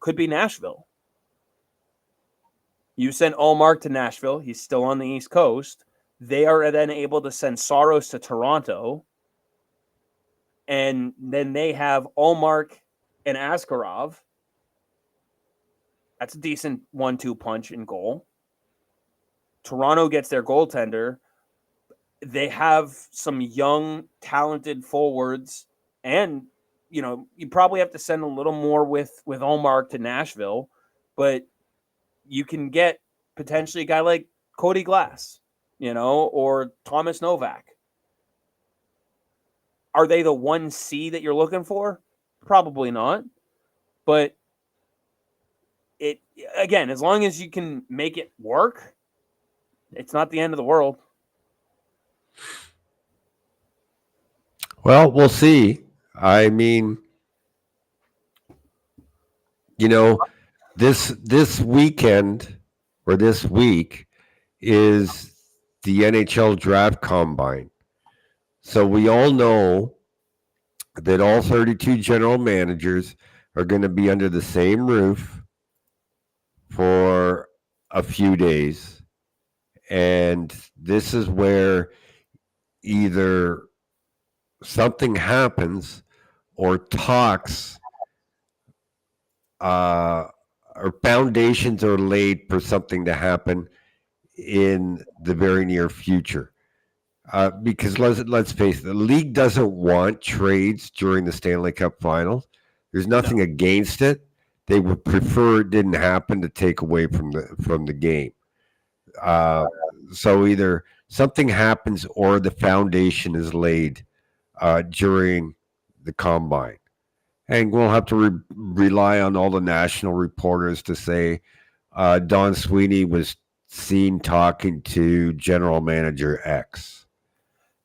could be Nashville. You send Ullmark to Nashville. He's still on the East Coast. They are then able to send Saros to Toronto. And then they have Ullmark and Askarov. That's a decent 1-2 punch in goal. Toronto gets their goaltender. They have some young, talented forwards. And, you probably have to send a little more with Ullmark to Nashville. But you can get potentially a guy like Cody Glass, or Thomas Novak. Are they the 1C that you're looking for? Probably not. But again, as long as you can make it work, it's not the end of the world. Well, we'll see. I mean, this weekend or this week is the NHL Draft Combine. So we all know that all 32 general managers are going to be under the same roof for a few days. And this is where either something happens or talks or foundations are laid for something to happen in the very near future. Because let's face it, the league doesn't want trades during the Stanley Cup Finals. There's nothing against it. They would prefer it didn't happen to take away from the game. So either something happens or the foundation is laid during the combine. And we'll have to rely on all the national reporters to say Don Sweeney was seen talking to general manager X.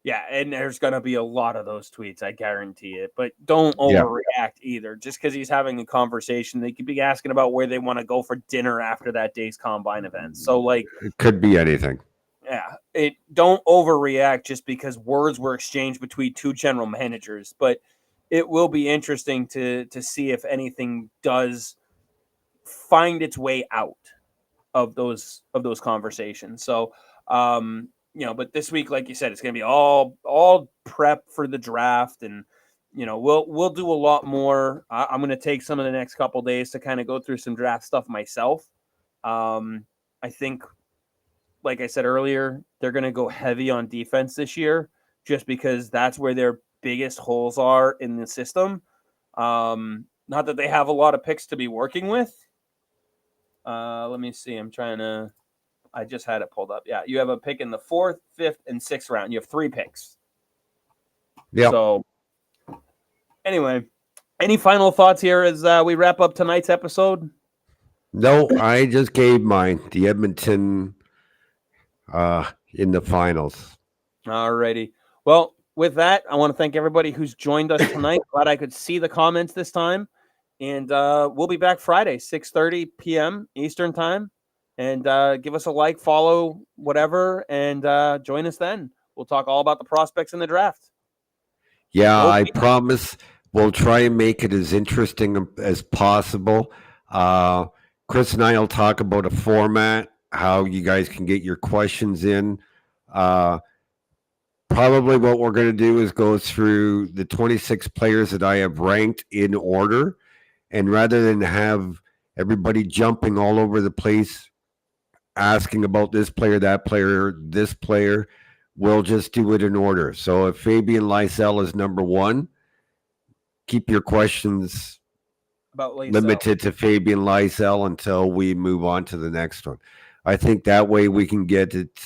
Yeah, and there's going to be a lot of those tweets, I guarantee it. But don't overreact either. Just because he's having a conversation, they could be asking about where they want to go for dinner after that day's combine event. So, like, it could be anything. Yeah, don't overreact just because words were exchanged between two general managers. But it will be interesting to see if anything does find its way out of those conversations. So, but this week, like you said, it's going to be all prep for the draft, and we'll do a lot more. I'm going to take some of the next couple of days to kind of go through some draft stuff myself. I think, like I said earlier, they're going to go heavy on defense this year, just because that's where their biggest holes are in the system. Not that they have a lot of picks to be working with. Let me see. I just had it pulled up. Yeah, you have a pick in the 4th, 5th, and 6th round. You have 3 picks. Yeah. So, anyway, any final thoughts here as we wrap up tonight's episode? No, I just gave mine. The Edmonton in the finals. All righty. Well, with that, I want to thank everybody who's joined us tonight. Glad I could see the comments this time. And we'll be back Friday, 6:30 p.m. Eastern time. And give us a like, follow, whatever, and join us then. We'll talk all about the prospects in the draft. Yeah, I promise we'll try and make it as interesting as possible. Chris and I will talk about a format, how you guys can get your questions in. Probably what we're going to do is go through the 26 players that I have ranked in order. And rather than have everybody jumping all over the place, asking about this player, that player, this player, we'll just do it in order. So if Fabian Lysell is number 1, keep your questions about limited to Fabian Lysell until we move on to the next one. I think that way we can get it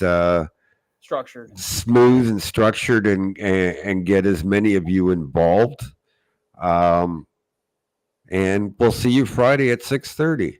structured, smooth and structured, and get as many of you involved. And we'll see you Friday at 6:30.